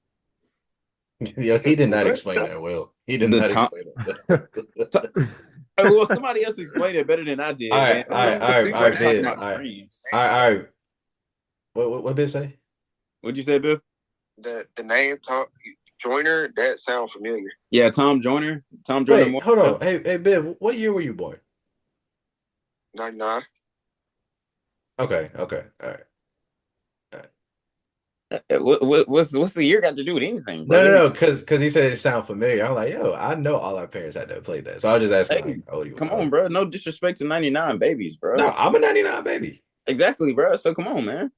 Yeah, he did not What? explain that well. He did The not Tom explain that t- well. well, somebody else explained it better than I All did, man. right, all right, all right, We all were right, talking Bib. about All right, dreams. all right, all right. What Bib say? What'd you say, Bill? The name Tom Joyner, that sounds familiar. Yeah, Tom Joyner Wait, morning hold show. on. Hey, Bib, what year were you born? 99. Okay, okay, all right, all right. What's the year got to do with anything, No, no, brother? no, because he said it sounded familiar. I'm like, yo, I know all our parents had to play that. So I was just asking, Hey, like, how old you? come on, bro. No disrespect to 99 babies, No, bro. I'm a 99 baby. Exactly, bro. So come on, man.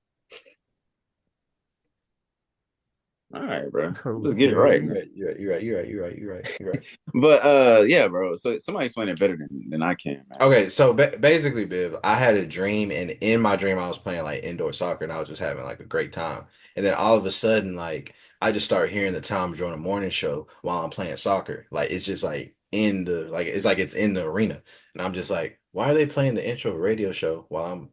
All right, bro. Let's get it Okay. right. You're right. But yeah, bro. So somebody explain it better than I can, man. Okay, so basically, Biv, I had a dream, and in my dream, I was playing like indoor soccer, and I was just having like a great time. And then all of a sudden, like I just started hearing the Tom Jordan morning show while I'm playing soccer. Like it's just like it's in the arena, and I'm just like, why are they playing the intro radio show while I'm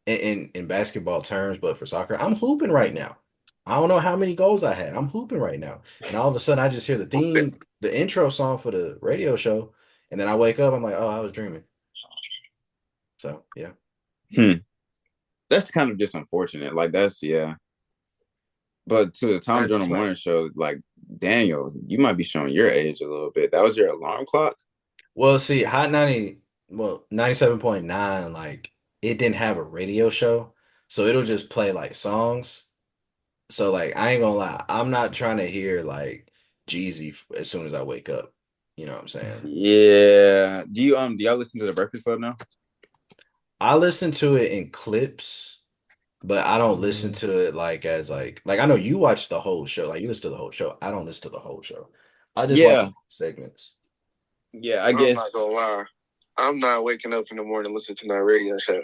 in basketball terms, but for soccer, I'm hooping right now. I don't know how many goals I had. I'm hooping right now, and all of a sudden, I just hear the intro song for the radio show. And then I wake up, I'm like, oh, I was dreaming. So yeah. Hmm. That's kind of just unfortunate. Like that's yeah. But to the Tom That's Jordan like, Morning Show, like Daniel, you might be showing your age a little bit. That was your alarm clock? Well, see, Hot 90, well, 97.9, like it didn't have a radio show. So it'll just play like songs. So like I ain't gonna lie, I'm not trying to hear like Jeezy as soon as I wake up. You know what I'm saying? Yeah. Do y'all listen to the Breakfast Club now? I listen to it in clips, but I don't listen Yeah. to it like as like I know you watch the whole show. Like you listen to the whole show. I don't listen to the whole show. I just watch Yeah. segments. Yeah, I I'm not guess. gonna lie. I'm not waking up in the morning listening to that radio show.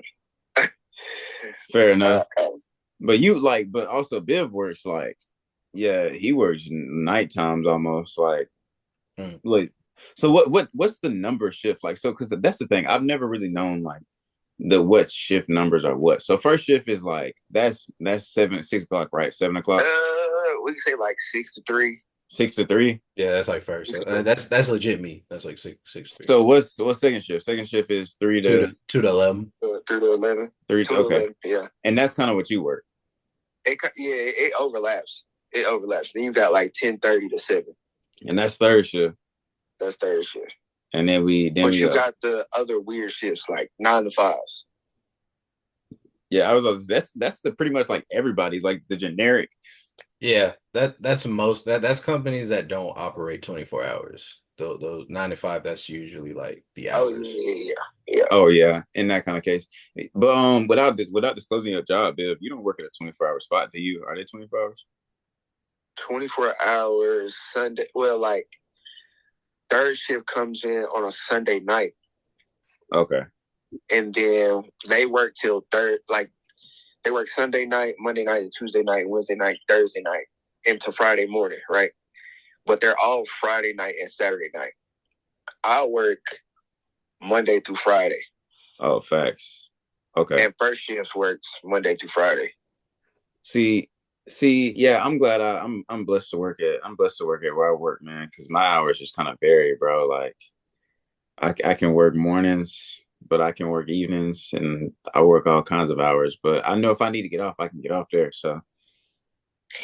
Fair enough. But you like, but also Biv works like, yeah, he works night times almost Mm. like. So what's the number shift like? So because that's the thing, I've never really known like the what shift numbers are what. So first shift is like that's 6 o'clock, right? 7 o'clock, We can say like 6 to 3. 6 to 3. Yeah, that's like first. That's legit me. That's like six three. So what's second shift? Second shift is three Two to to two to 11. 3 to 11. three. Two to Okay, 11. Yeah. and that's kind of what you work. It overlaps. It overlaps. Then you got like 10:30 to 7. And that's third shift. That's third shift. And then But we you got the other weird shifts like 9 to 5s. yeah, I was that's the pretty much like everybody's like the generic. Yeah, that's companies that don't operate 24 hours. Those 9 to 5, that's usually like the Oh hours. yeah. Oh yeah, in that kind of case. But without disclosing your job, Bill, you don't work at a 24-hour spot, do you? Are they 24 hours? 24 hours Sunday. Well, like third shift comes in on a Sunday night, Okay. and then they work till third. Like they work Sunday night, Monday night, and Tuesday night, Wednesday night, Thursday night, into Friday morning, right? But they're all Friday night and Saturday night. I work Monday through Friday. Oh, facts. Okay. And first shift works Monday through Friday. See, yeah, I'm blessed to work at where I work, man, because my hours just kind of vary, bro. Like I can work mornings, but I can work evenings, and I work all kinds of hours. But I know if I need to get off, I can get off there. So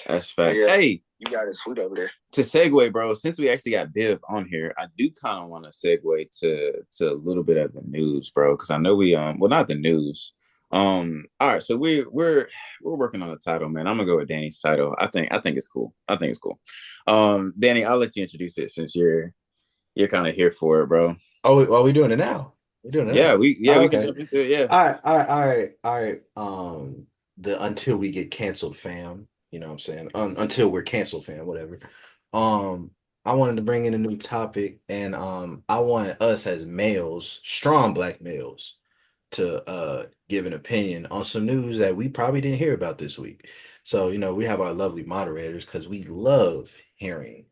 that's fact. Yeah, Hey, you got it sweet over there. to segue, bro, since we actually got Biv on here, I do kind of want to segue to a little bit of the news, bro, because I know we well, not the news. All right, so we're working on a title, man. I'm gonna go with Danny's title. I think it's cool. I think it's cool. Danny, I'll let you introduce it since you're kind of here for it, bro. Oh, we doing it now? We're doing it Yeah, now. Oh, we can okay. jump into it. Yeah. All right. The until we get canceled, fam. You know what I'm saying? Until we're canceled, fam. Whatever. Um, I wanted to bring in a new topic, and I want us as males, strong black males, to give an opinion on some news that we probably didn't hear about this week. So, we have our lovely moderators because we love hearing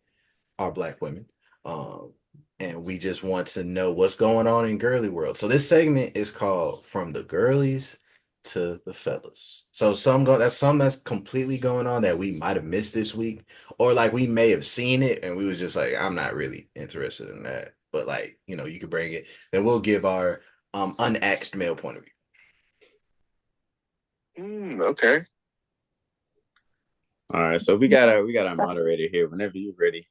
our black women. Um, and we just want to know what's going on in girly world. So this segment is called From the Girlies to the Fellas. So that's completely going on that we might have missed this week, or like we may have seen it and we was just like, I'm not really interested in that. But like, you could bring it. Then we'll give our unaxed male point of view. Okay. All right, so we got our moderator here. Whenever you're ready.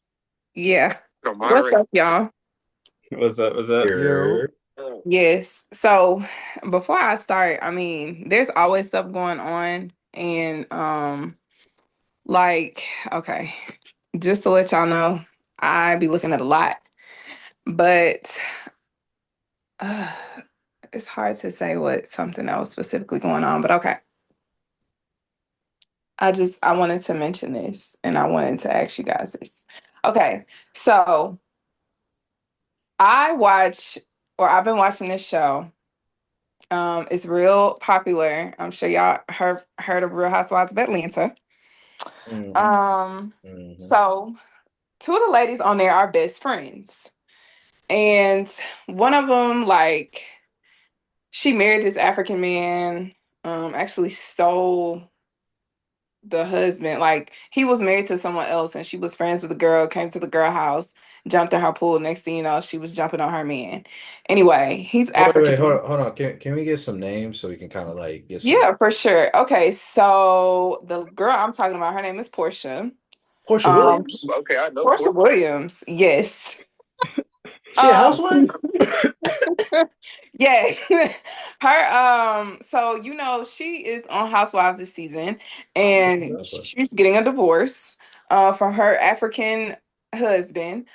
Yeah. So What's up, y'all? What's up? What's up? Yo. Yes. So before I start, I mean, there's always stuff going on. And like, okay, just to let y'all know, I be looking at a lot. But uh, it's hard to say what something that was specifically going on, but okay. I wanted to mention this and I wanted to ask you guys this. Okay, so I've been watching this show. It's real popular. I'm sure y'all heard of Real Housewives of Atlanta. Mm-hmm. Um, Mm-hmm. so two of the ladies on there are best friends. And one of them, like, she married this African man, actually stole the husband. Like, he was married to someone else and she was friends with the girl, came to the girl house, jumped in her pool. Next thing you know, she was jumping on her man. Anyway, he's Oh, wait, African. hold on. Can we get some names so we can kind of like get some Yeah, for sure. Okay, so the girl I'm talking about, her name is Portia. Portia Um, Williams? Okay, I know Portia Williams. Yes. She a Um, housewife? yeah. Her so she is on Housewives this season I didn't know she was a and housewife. she's getting a divorce from her African husband.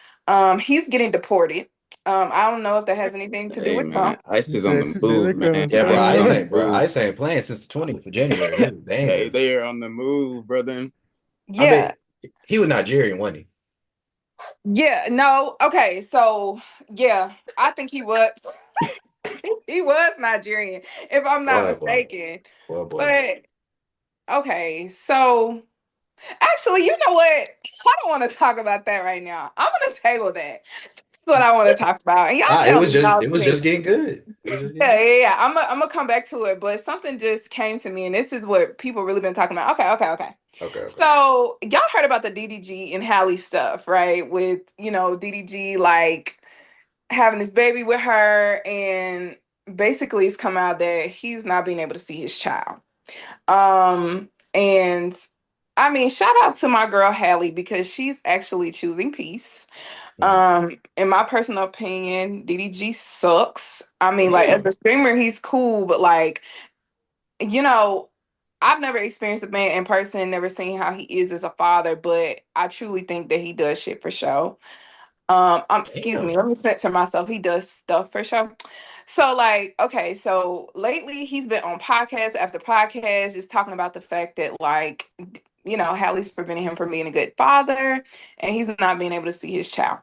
He's getting deported. I don't know if that has anything to do Hey with man, Trump. ICE She is on said, the she said they move, man. coming Yeah, for ICE is on the bro. move. Ice ain't playing since the 20th of January. Hey, Damn. they are on the move, brother. I Yeah. bet he was Nigerian, wasn't he? Yeah, no. Okay, so yeah, I think he was he was Nigerian, if I'm not Boy, boy, mistaken. boy, boy. But okay, so actually, you know what? I don't want to talk about that right now. I'm gonna table that. That's what I want to talk about. And y'all Nah, tell me y'all it was think. just getting good. It was just getting Yeah, good. yeah, yeah. I'm gonna come back to it, but something just came to me, and this is what people really been talking about. Okay, okay, okay. Okay, okay. So y'all heard about the DDG and Halle stuff, right? With DDG like having this baby with her, and basically it's come out that he's not being able to see his child. And I mean, shout out to my girl Halle because she's actually choosing peace. Mm. In my personal opinion, DDG sucks. I mean, like as Damn. a streamer, he's cool, but like, you know, I've never experienced a man in person, never seen how he is as a father, but I truly think that he does shit for show. Excuse me, Damn. let me censor myself. He does stuff for sure. So, like, okay, so lately he's been on podcast after podcast, just talking about the fact that, like, Hallie's preventing him from being a good father, and he's not being able to see his child.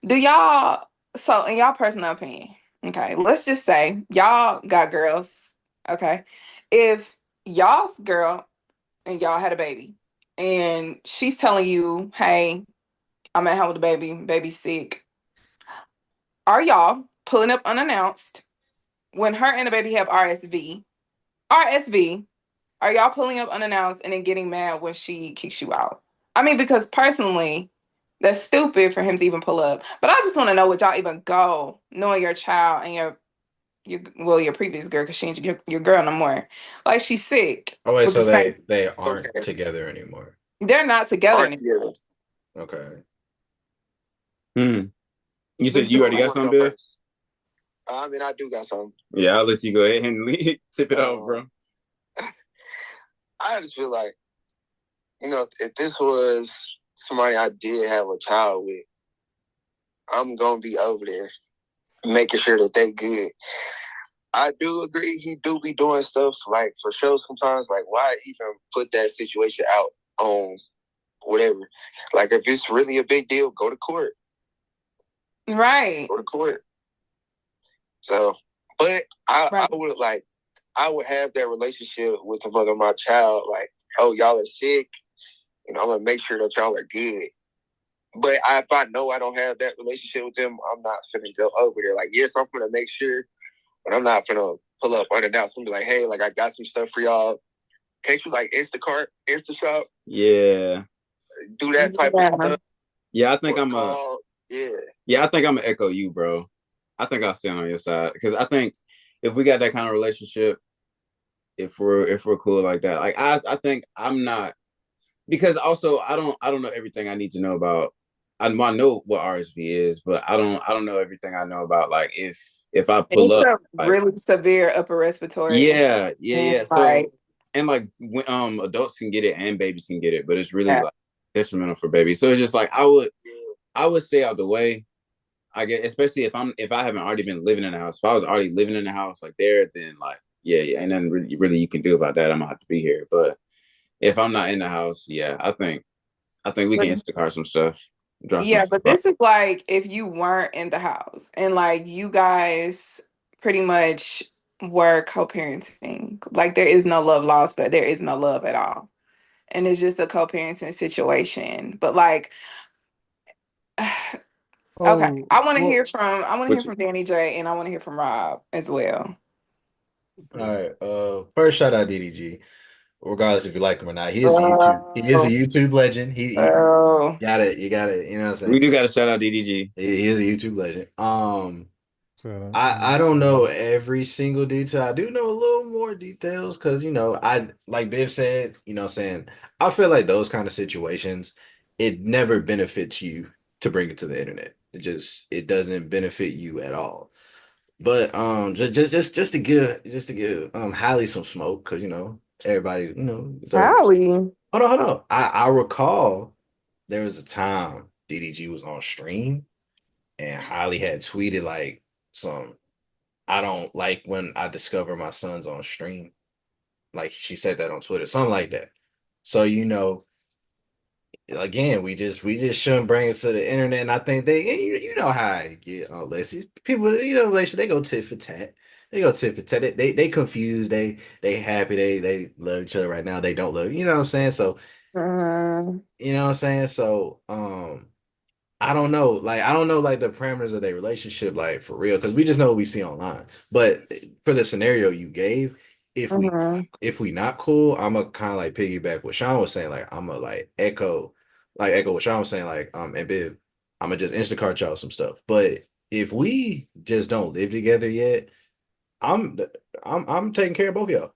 Do y'all? So, in y'all personal opinion, okay, let's just say y'all got girls, okay. If y'all's girl and y'all had a baby, and she's telling you, "Hey, I'm at home with the baby. Baby's sick." Are y'all pulling up unannounced when her and the baby have RSV? RSV. Are y'all pulling up unannounced and then getting mad when she kicks you out? I mean, because personally, that's stupid for him to even pull up. But I just want to know, would y'all even go knowing your child and your previous girl, because she ain't your girl no more. Like, she's sick Oh wait, with the so same. they aren't Okay, together anymore. They're not together aren't anymore. together. Okay. Hmm. You The said you dude, already Who got want to some, go Bill? first? I mean, I do got some. Yeah, I'll let you go ahead and tip it off, Uh, bro. I just feel like, if this was somebody I did have a child with, I'm gonna be over there making sure that they good. I do agree he do be doing stuff like for show sometimes. Like, why even put that situation out on whatever? Like, if it's really a big deal, go to court. right, Go to court. So, but I right. would have that relationship with the mother of my child. Like, oh, y'all are sick. I'm gonna make sure that y'all are good. But if I know I don't have that relationship with them, I'm not finna go over there. Like, yes, I'm gonna make sure, but I'm not finna pull up unannounced and be like, hey, like I got some stuff for y'all. Can't you like Instacart, Instashop, Yeah. do that type of stuff? Yeah, I think Or I'm a call, yeah. yeah, I think I'm gonna echo you, bro. I think I'll stand on your side because I think if we got that kind of relationship, if we're cool like that, like I think I'm not because also I don't know everything I need to know about. I know what RSV is, but I don't know everything I know about like if I pull It's up a like really severe upper respiratory yeah. infection. So and like when, adults can get it and babies can get it, but it's really Yeah. like detrimental for babies. So it's just like I would stay out the way. I get especially if I haven't already been living in the house. If I was already living in the house like there, then like yeah, and then really you can do about that. I'm gonna have to be here. But if I'm not in the house, yeah, I think we can Instacart some stuff, drop some Yeah, stuff but off. this is like if you weren't in the house and like you guys pretty much were co-parenting. Like there is no love lost, but there is no love at all. And it's just a co-parenting situation. But like okay, Oh, well, I want to hear Which from Danny J and I want to hear from Rob as well. All right. First shout out DDG. Regardless if you like him or not, he is a Oh, YouTube legend. He oh. you got it, you know what I'm we saying? do got to shout out DDG. He is a YouTube legend. shut up. I don't know every single detail. I do know a little more details because I like Biff said, saying I feel like those kind of situations, it never benefits you to bring it to the internet. It doesn't benefit you at all. But just to give Halle some smoke because everybody Hallie. hold on. I recall there was a time DDG was on stream and Halle had tweeted like some I don't like when I discover my son's on stream. Like she said that on Twitter, something like that. So again, we just shouldn't bring it to the internet. And I think you know how I get all this. People, they go tit for tat. They go tit for tat. They confused. They happy. They love each other right now. They don't love. You know what I'm saying? So Mhm. you know what I'm saying. So I don't know. Like I don't know like the parameters of their relationship, like for real, because we just know what we see online. But for the scenario you gave, if we Mhm. if we not cool, I'm gonna kind of like piggyback what Sean was saying. Like I'm gonna echo what Sean was saying. Like and Biv, I'm gonna just Instacart y'all some stuff. But if we just don't live together yet, I'm I'm taking care of both of y'all.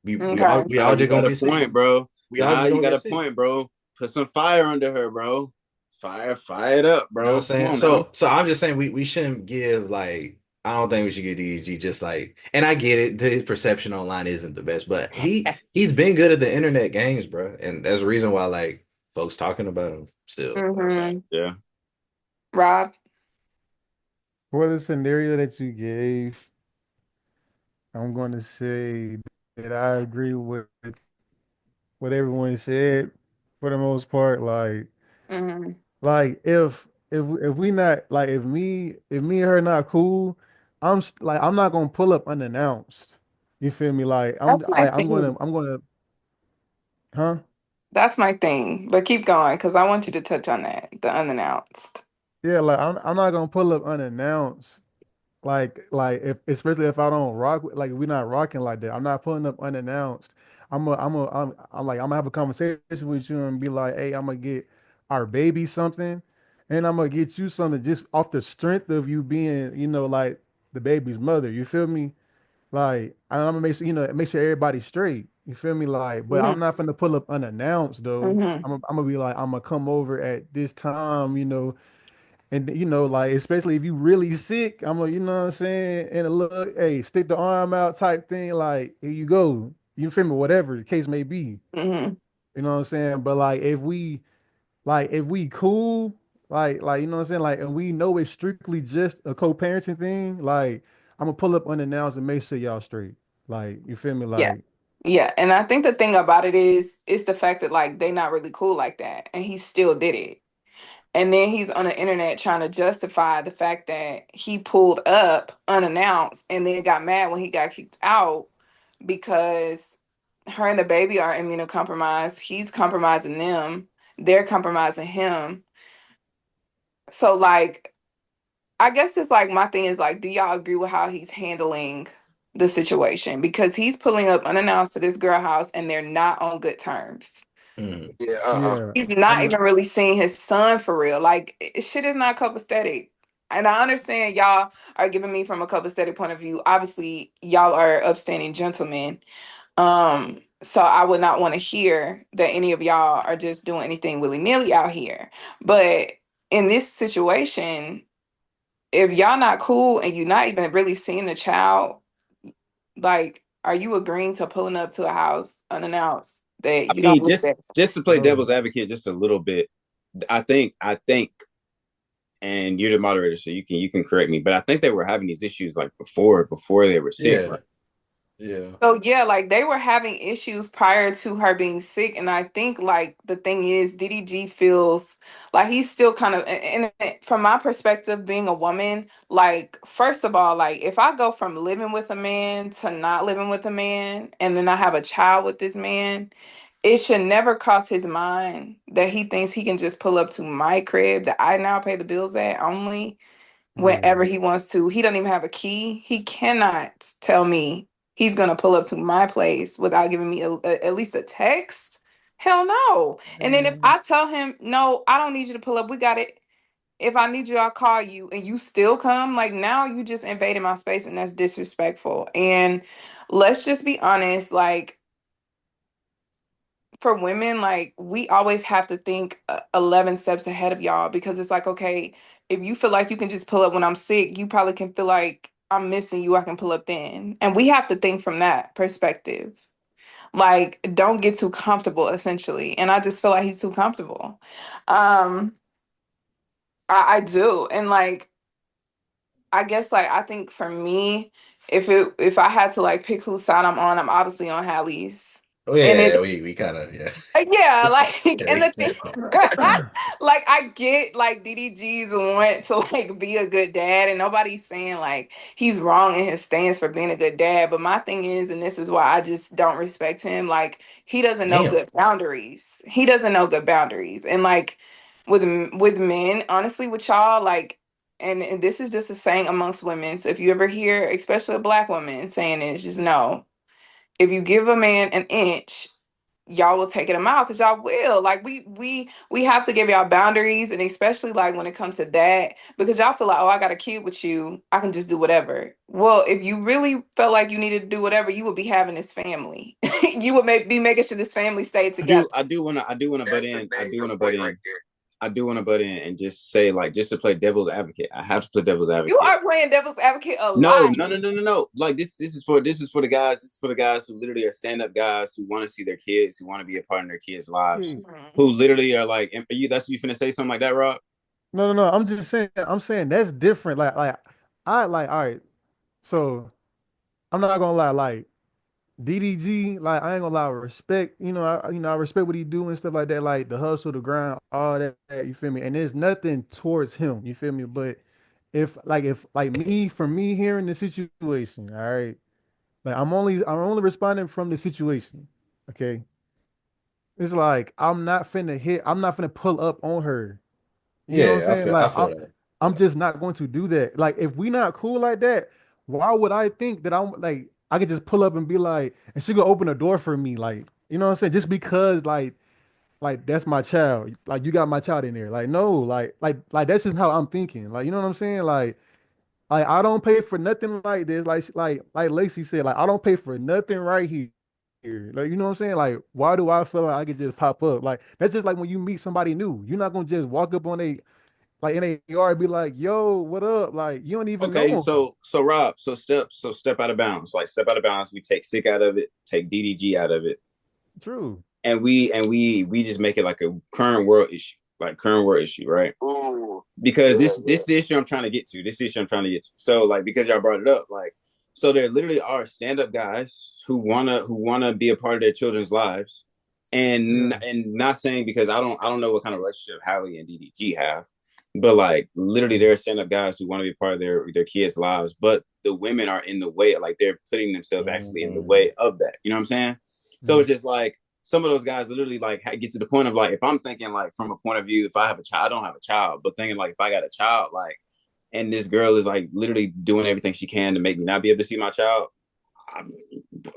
Okay. We Nah, all you just gonna got a get sick. point, bro. We all Nah, just you gonna got get a sick. point, bro. Put some fire under her, bro. Fire it up, You know what I'm bro. Come saying? on now. So I'm just saying we shouldn't give like I don't think we should give DG just like and I get it, his perception online isn't the best, but he's been good at the internet games, bro. And there's a reason why like folks talking about him still. Mhm. Yeah. Rob. For the scenario that you gave, I'm going to say that I agree with what everyone said for the most part. Mhm. Like if we not like if me and her not cool, I'm not gonna pull up unannounced. You feel me? That's my thing. I'm gonna huh? That's my thing. But keep going because I want you to touch on that, the unannounced. Yeah, like I'm not gonna pull up unannounced. Like if especially if I don't rock like if we're not rocking like that. I'm not pulling up unannounced. I'm gonna have a conversation with you and be like, hey, I'm gonna get our baby something, and I'm gonna get you something just off the strength of you being, like the baby's mother. You feel me? Like I'm gonna make sure make sure everybody's straight. You feel me? Like, but I'm Mhm. not gonna pull up unannounced though. Mhm. I'm gonna be like, I'm gonna come over at this time, and like especially if you really sick, I'm gonna, you know what I'm saying, and a look, hey, stick the arm out type thing, like here you go. You feel me? Whatever the case may be. Mhm. You know what I'm saying? But like if we cool, like you know what I'm saying, like and we know it's strictly just a co-parenting thing, like I'm gonna pull up unannounced and make sure y'all straight. Like, you feel me? Yeah. Like, Yeah. And I think the thing about it is it's the fact that like they not really cool like that. And he still did it. And then he's on the internet trying to justify the fact that he pulled up unannounced and then got mad when he got kicked out because her and the baby are immunocompromised. He's compromising them. They're compromising him. So like I guess it's like my thing is like, do y'all agree with how he's handling the situation? Because he's pulling up unannounced to this girl house and they're not on good terms. Mhm. Yeah, yeah, He's not I'm even really seeing his son for real. Like shit is not copacetic. And I understand y'all are giving me from a copacetic point of view. Obviously, y'all are upstanding gentlemen. So I would not want to hear that any of y'all are just doing anything willy-nilly out here. But in this situation, if y'all not cool and you're not even really seeing the child, like, are you agreeing to pulling up to a house unannounced that I you don't mean, live just there? just to play bro. devil's advocate just a little bit. I think, and you're the moderator, so you can correct me, but I think they were having these issues like before they were sick, Yeah. right? Yeah. So yeah, like they were having issues prior to her being sick, and I think like the thing is, DDG feels like he's still kind of, and from my perspective, being a woman, like first of all, like if I go from living with a man to not living with a man, and then I have a child with this man, it should never cross his mind that he thinks he can just pull up to my crib that I now pay the bills at only Yeah. whenever he wants to. He doesn't even have a key. He cannot tell me he's gonna pull up to my place without giving me at least a text. Hell no. And then if Man. I tell him, no, I don't need you to pull up, we got it. If I need you, I'll call you, and you still come, like now you just invaded my space, and that's disrespectful. And let's just be honest, like for women, like we always have to think 11 steps ahead of y'all, because it's like, okay, if you feel like you can just pull up when I'm sick, you probably can feel like I'm missing you, I can pull up then. And we have to think from that perspective. Like, don't get too comfortable, essentially. And I just feel like he's too comfortable. Um, I do. And like, I guess like I think for me, if I had to like pick whose side I'm on, I'm obviously on Hallie's. Oh And yeah, it's we kind of yeah. yeah, like, Yeah, and the thing, we, like, I get like DDG's want to like be a good dad, and nobody's saying like he's wrong in his stance for being a good dad. But my thing is, and this is why I just don't respect him, like he doesn't know damn. good boundaries. He doesn't know good boundaries, and like with men, honestly, with y'all, like. And this is just a saying amongst women. So if you ever hear, especially a black woman, saying this, just know if you give a man an inch, y'all will take it a mile, because y'all will. Like we have to give y'all boundaries, and especially like when it comes to that, because y'all feel like, oh, I got a kid with you, I can just do whatever. Well, if you really felt like you needed to do whatever, you would be having this family. You would be making sure this family stayed together. I do wanna butt That's the in. major point right there. I do want to butt in and just say, like, just to play devil's advocate. I have to play devil's You advocate. are playing devil's advocate a No, lot. no, no, no, no, no. Like this is for the guys. This is for the guys who literally are stand up guys who want to see their kids, who want to be a part in their kids' lives, See, who literally are like, are you? That's what you finna say something like that, Rob? no. I'm just saying. I'm saying that's different. Like I like. All right. So I'm not gonna lie. Like DDG, like I ain't gonna lie. Respect. I respect what he do and stuff like that. Like the hustle, the grind, all that. You feel me? And there's nothing towards him. You feel me? But if me, for me here in the situation, all right. Like I'm only responding from the situation. Okay. It's like I'm not finna pull up on her. You know what I'm Yeah, saying? I Like feel that. I'm just not going to do that. Like if we not cool like that, why would I think that I'm like I could just pull up and be like, and she gonna open a door for me, like, you know what I'm saying? Just because like that's my child. Like you got my child in there. Like no, like that's just how I'm thinking. Like you know what I'm saying? Like I don't pay for nothing like this. Like Lacey said, like I don't pay for nothing right here. Like you know what I'm saying? Like why do I feel like I could just pop up? Like that's just like when you meet somebody new. You're not gonna just walk up on a like in a yard and be like, yo, what up? Like you don't even Okay, know them. so Rob, so step out of bounds. Like step out of bounds. We take sick out of it, take DDG out of it, True. and we just make it like a current world issue, like current world issue, right? Ooh, Because yeah, this the issue I'm trying to get to. This issue I'm trying to get to. So like because y'all brought it up, like so there literally are stand up guys who wanna be a part of their children's lives, Yeah. and not saying because I don't know what kind of relationship Halle and DDG have, but like literally there are stand up guys who want to be a part of their kids' lives, but the women are in the way, like they're putting themselves actually in the Mm, way of that. You know what I'm saying? So Yeah. it's just like some of those guys literally like get to the point of like if I'm thinking like from a point of view if I have a child I don't have a child but thinking like if I got a child like and this girl is like literally doing everything she can to make me not be able to see my child. I,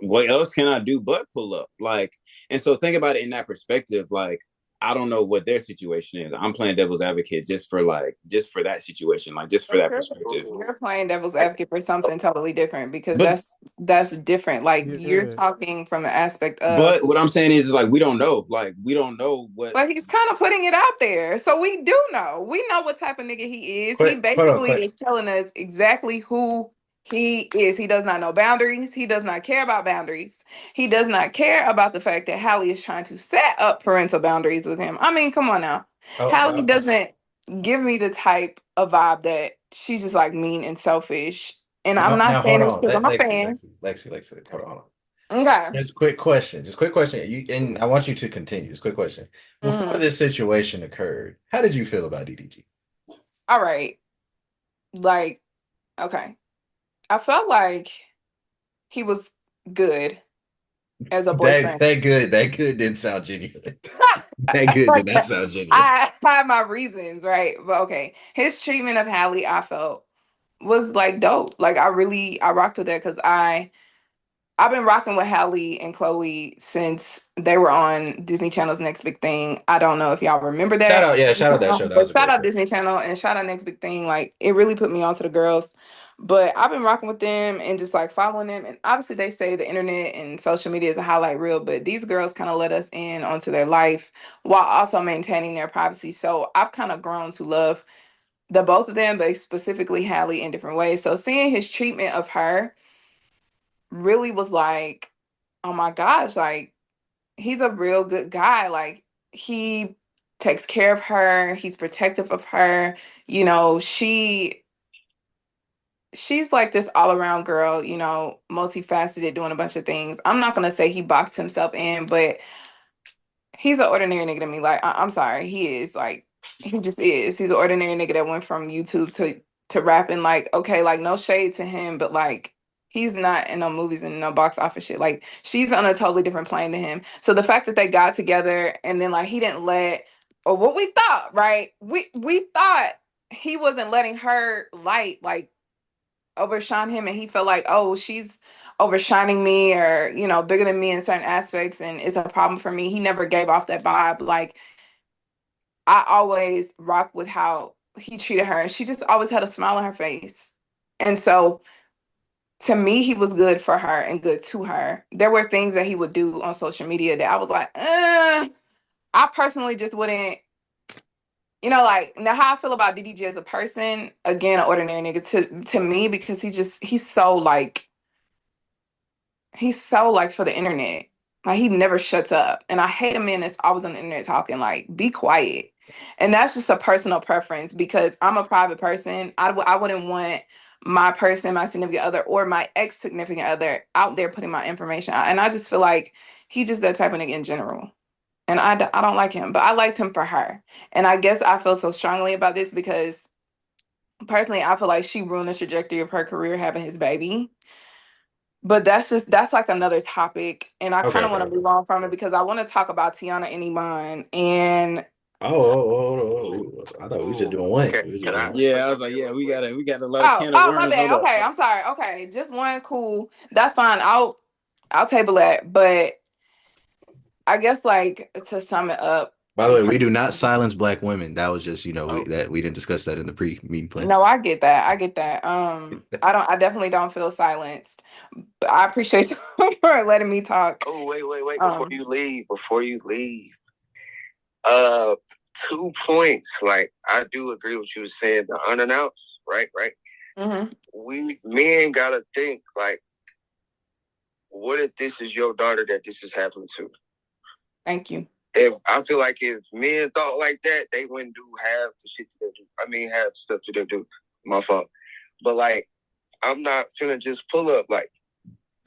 what else can I do but pull up like and so think about it in that perspective like I don't know what their situation is. I'm playing devil's advocate just for that situation like just for But that perspective. you're playing devil's advocate for something totally different, because but that's different. Like you're Yeah. talking from the aspect of, but what I'm saying is like we don't know what. but he's kind of putting it out there. So we do know. We know what type of nigga he is. He quick, hold on, basically quick. is telling us exactly who he is. He does not know boundaries. He does not care about boundaries. He does not care about the fact that Hallie is trying to set up parental boundaries with him. I mean, come on now. Oh, Hallie doesn't give me the type of vibe that she's just like mean and selfish. And I'm not Now hold saying this on, because I'm a fan. Lexi, hold on. Okay. Just a quick question. Just a quick question. And I want you to continue. Just a quick question. Before Mhm. this situation occurred, how did you feel about DDG? All right. Like, okay. I felt like he was good as a That boyfriend. that good didn't sound genuine. That good did Like, not sound genuine. I have my reasons, right? But okay. His treatment of Halle, I felt was like dope. Like I rocked with that because I've been rocking with Halle and Chloe since they were on Disney Channel's Next Big Thing. I don't know if y'all remember Shout that. out, yeah, shout out that show. That was But a shout great out show. Disney Channel and shout out Next Big Thing. Like it really put me onto the girls. But I've been rocking with them and just like following them. And obviously they say the internet and social media is a highlight reel, but these girls kind of let us in onto their life while also maintaining their privacy. So I've kind of grown to love the both of them, but specifically Halle in different ways. So seeing his treatment of her really was like, oh my gosh, like he's a real good guy. Like he takes care of her, he's protective of her. You know, she's like this all-around girl, you know, multifaceted, doing a bunch of things. I'm not gonna say he boxed himself in, but he's an ordinary nigga to me. Like I'm sorry, he is like he just is. He's an ordinary nigga that went from YouTube to rapping. Like okay, like no shade to him, but like he's not in no movies and no box office shit. Like she's on a totally different plane to him. So the fact that they got together and then like he didn't let or what we thought, right? We thought he wasn't letting her light like overshine him and he felt like oh she's overshining me or you know bigger than me in certain aspects and it's a problem for me. He never gave off that vibe. Like I always rock with how he treated her and she just always had a smile on her face. And so to me he was good for her and good to her. There were things that he would do on social media that I was like I personally just wouldn't, you know, like now how I feel about DDG as a person, again, an ordinary nigga to me because he's so like for the internet. Like he never shuts up. And I hate a man that's always on the internet talking like, be quiet. And that's just a personal preference because I'm a private person. I wouldn't want my person, my significant other, or my ex significant other out there putting my information out. And I just feel like he just that type of nigga in general. And I don't like him, but I liked him for her. And I guess I feel so strongly about this because personally, I feel like she ruined the trajectory of her career having his baby. But that's like another topic, and I kind Okay, of want to okay. move on from it because I want to talk about Tiana and Iman. And I thought we were just doing one. We were just Can doing I one. Yeah, say I was like, something yeah, real we quick? gotta let a can of my worms. Hold bad. up. Okay, I'm sorry. Okay, just one. Cool. That's fine. I'll table that. But I guess like to sum it up, By the and way, we do not silence black women. That was just, Oh, we didn't discuss that in the pre-meeting plan. no, I get that. I get that. I definitely don't feel silenced. But I appreciate you for letting me talk. oh, wait. Um, Before you leave, uh, 2 points. Like I do agree with you saying the unannounced, right. mhm. We men gotta think like, what if this is your daughter that this is happening to? Thank you. If I feel like if men thought like that, they wouldn't do half the shit that they do. I mean, half the stuff that they do. My fault. But like, I'm not gonna just pull up. Like,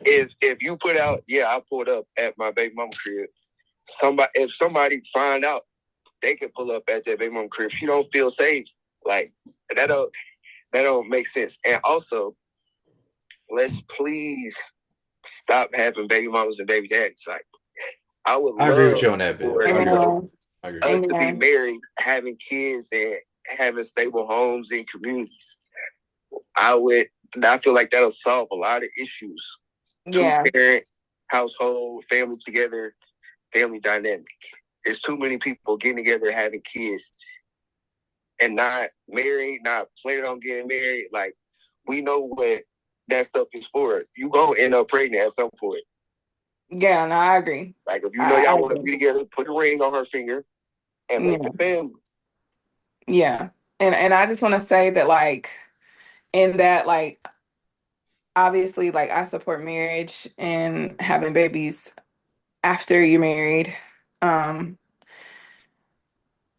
if you put out, yeah, I pulled up at my baby mama crib. If somebody find out, they can pull up at their baby mama crib. She don't feel safe. Like that don't make sense. And also, let's please stop having baby mamas and baby daddies. Like, I would I agree with love you on that, Bill. for I agree with you. Amen. I agree with you. us to be Amen. married, having kids, and having stable homes and communities. I feel like that'll solve a lot of issues. Yeah. 2 parent household, family together, family dynamic. There's too many people getting together, having kids, and not married, not planning on getting married. Like, we know what that stuff is for. You gonna end up pregnant at some point. Yeah, no, I agree. Like, if you know I y'all want to agree. be together, put a ring on her finger and make Yeah. a family. Yeah. And I just want to say that like in that like obviously like I support marriage and having babies after you're married. Um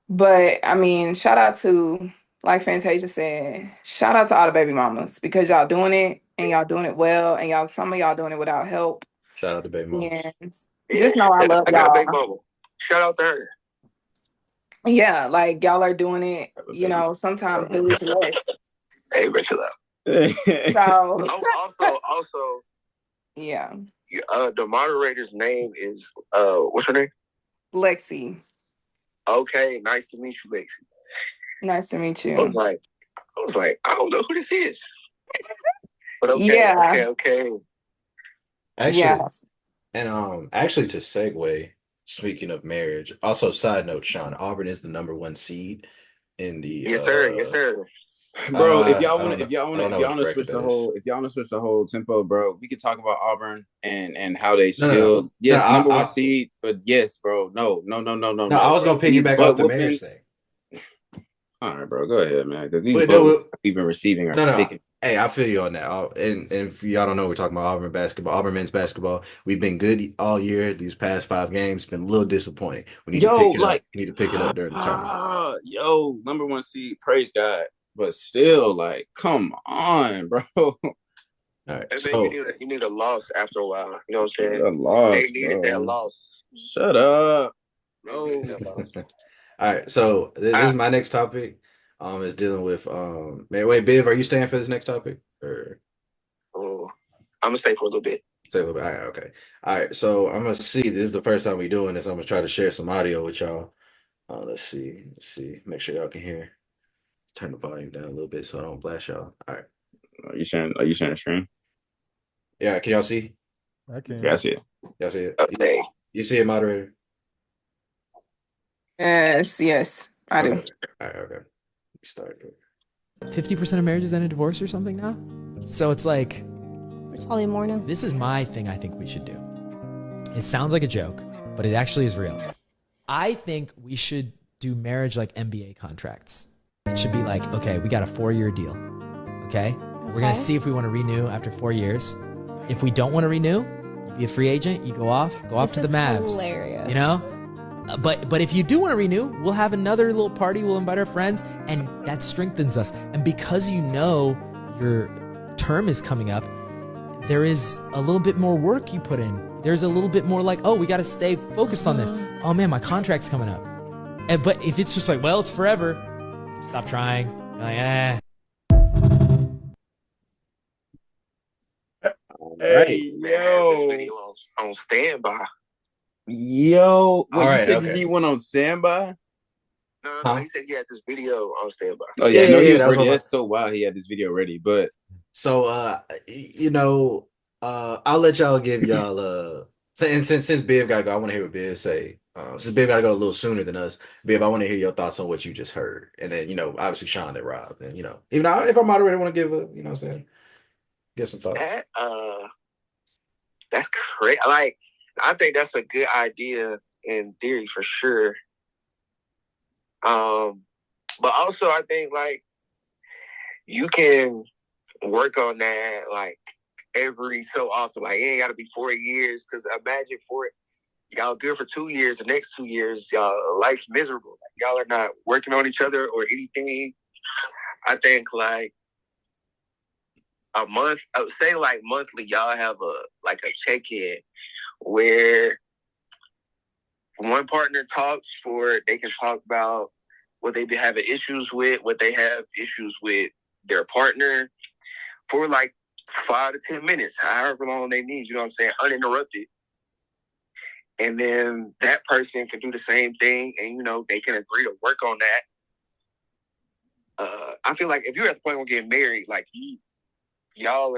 but I mean, shout out to like Fantasia said, shout out to all the baby mamas because y'all doing it and y'all doing it well and y'all some of y'all doing it without help. Shout out to baby moms. And just know I love I got a big y'all. mama. Shout out to her. Yeah, like y'all are doing it, Have a you baby. know, sometimes village less. Hey, Rachel. So Also, yeah. the moderator's name is what's her name? Lexi. Okay, nice to meet you, Lexi. Nice to meet I you. was like, I don't know who this is. But okay, Yeah. okay. Actually, Yeah. and actually to segue, speaking of marriage, also side note, Sean, Auburn is the #1 seed in the Yes, sir. Yes, sir. Bro, if I y'all don't want to, know. I don't know which bracket that is. if y'all want to switch the whole tempo, bro, we could talk about Auburn and how they No, no, still, no. yes, No, #1 seed, but yes, bro, no, I was bro. gonna These piggyback off butt the marriage whoopings. thing. All right, bro, go ahead, man, because these Wait, butt no, whoopings we've been receiving are no. sick. Hey, I feel you on that. And if y'all don't know, we're talking about Auburn basketball, Auburn men's basketball. We've been good all year. These past 5 games, been a little disappointing. We need to Yo, pick it up. We need to pick it up during the tournament. yo, #1 seed, praise God, but still, like, come on, bro. All right, And then so you need a loss after a while. You know what I'm saying? A loss, They needed bro. that loss. Shut up. They needed that loss. all right, so this is my next topic. Is dealing with man. Wait, Biv, are you staying for this next topic or? I'm gonna stay for a little bit. Say a little bit. All right, okay. All right, so I'm gonna see. This is the first time we doing this. I'm gonna try to share some audio with y'all. Let's see. Let's see. Make sure y'all can hear. Turn the volume down a little bit so I don't blast y'all. All right. Are you sharing the screen? Yeah, can y'all see? I can. Yeah, I see it. Y'all see it? Okay. You see it, moderator? Yes, I do. Okay. All right, okay. We start. 50% of marriages end in divorce or something now. So it's like, It's probably more now. this is my thing I think we should do. It sounds like a joke, but it actually is real. I think we should do marriage like NBA contracts. It should be like, okay, we got a 4-year deal. Okay? We're going to see if we want to renew after 4 years. If we don't want to renew, you be a free agent, you go off to the Mavs. Hilarious. You know? But if you do want to renew, we'll have another little party. We'll invite our friends, and that strengthens us. And because you know your term is coming up, there is a little bit more work you put in. There's a little bit more like, oh, we got to stay focused on this. Oh man, my contract's coming up. But if it's just like, well, it's forever, stop trying. You're like, Hey, Man, I have this yo. video on standby. Yo. Wait, All right, you said okay. you need one on standby? No, Huh? he said he had this video on standby. Oh, yeah, I know he was that's ready. what That's so wild he had this video ready, but So I'll let y'all give y'all since Biv gotta go, I want to hear what Biv say. Since Biv gotta go a little sooner than us, Biv, I want to hear your thoughts on what you just heard. And then, obviously Sean and Rob. And even if our moderator want to give what I'm saying, give some thoughts. That's crazy. Like, I think that's a good idea in theory for sure. But also I think like you can work on that like every so often. Like, it ain't got to be 4 years. Because imagine y'all good for 2 years. The next 2 years, y'all life's miserable. Like, y'all are not working on each other or anything. I think like a month, say like monthly, y'all have a check-in where one partner talks they can talk about what they be having issues with, what they have issues with their partner for like 5 to 10 minutes, however long they need, you know what I'm saying, uninterrupted. And then that person can do the same thing and, they can agree to work on that. I feel like if you're at the point of getting married, like y'all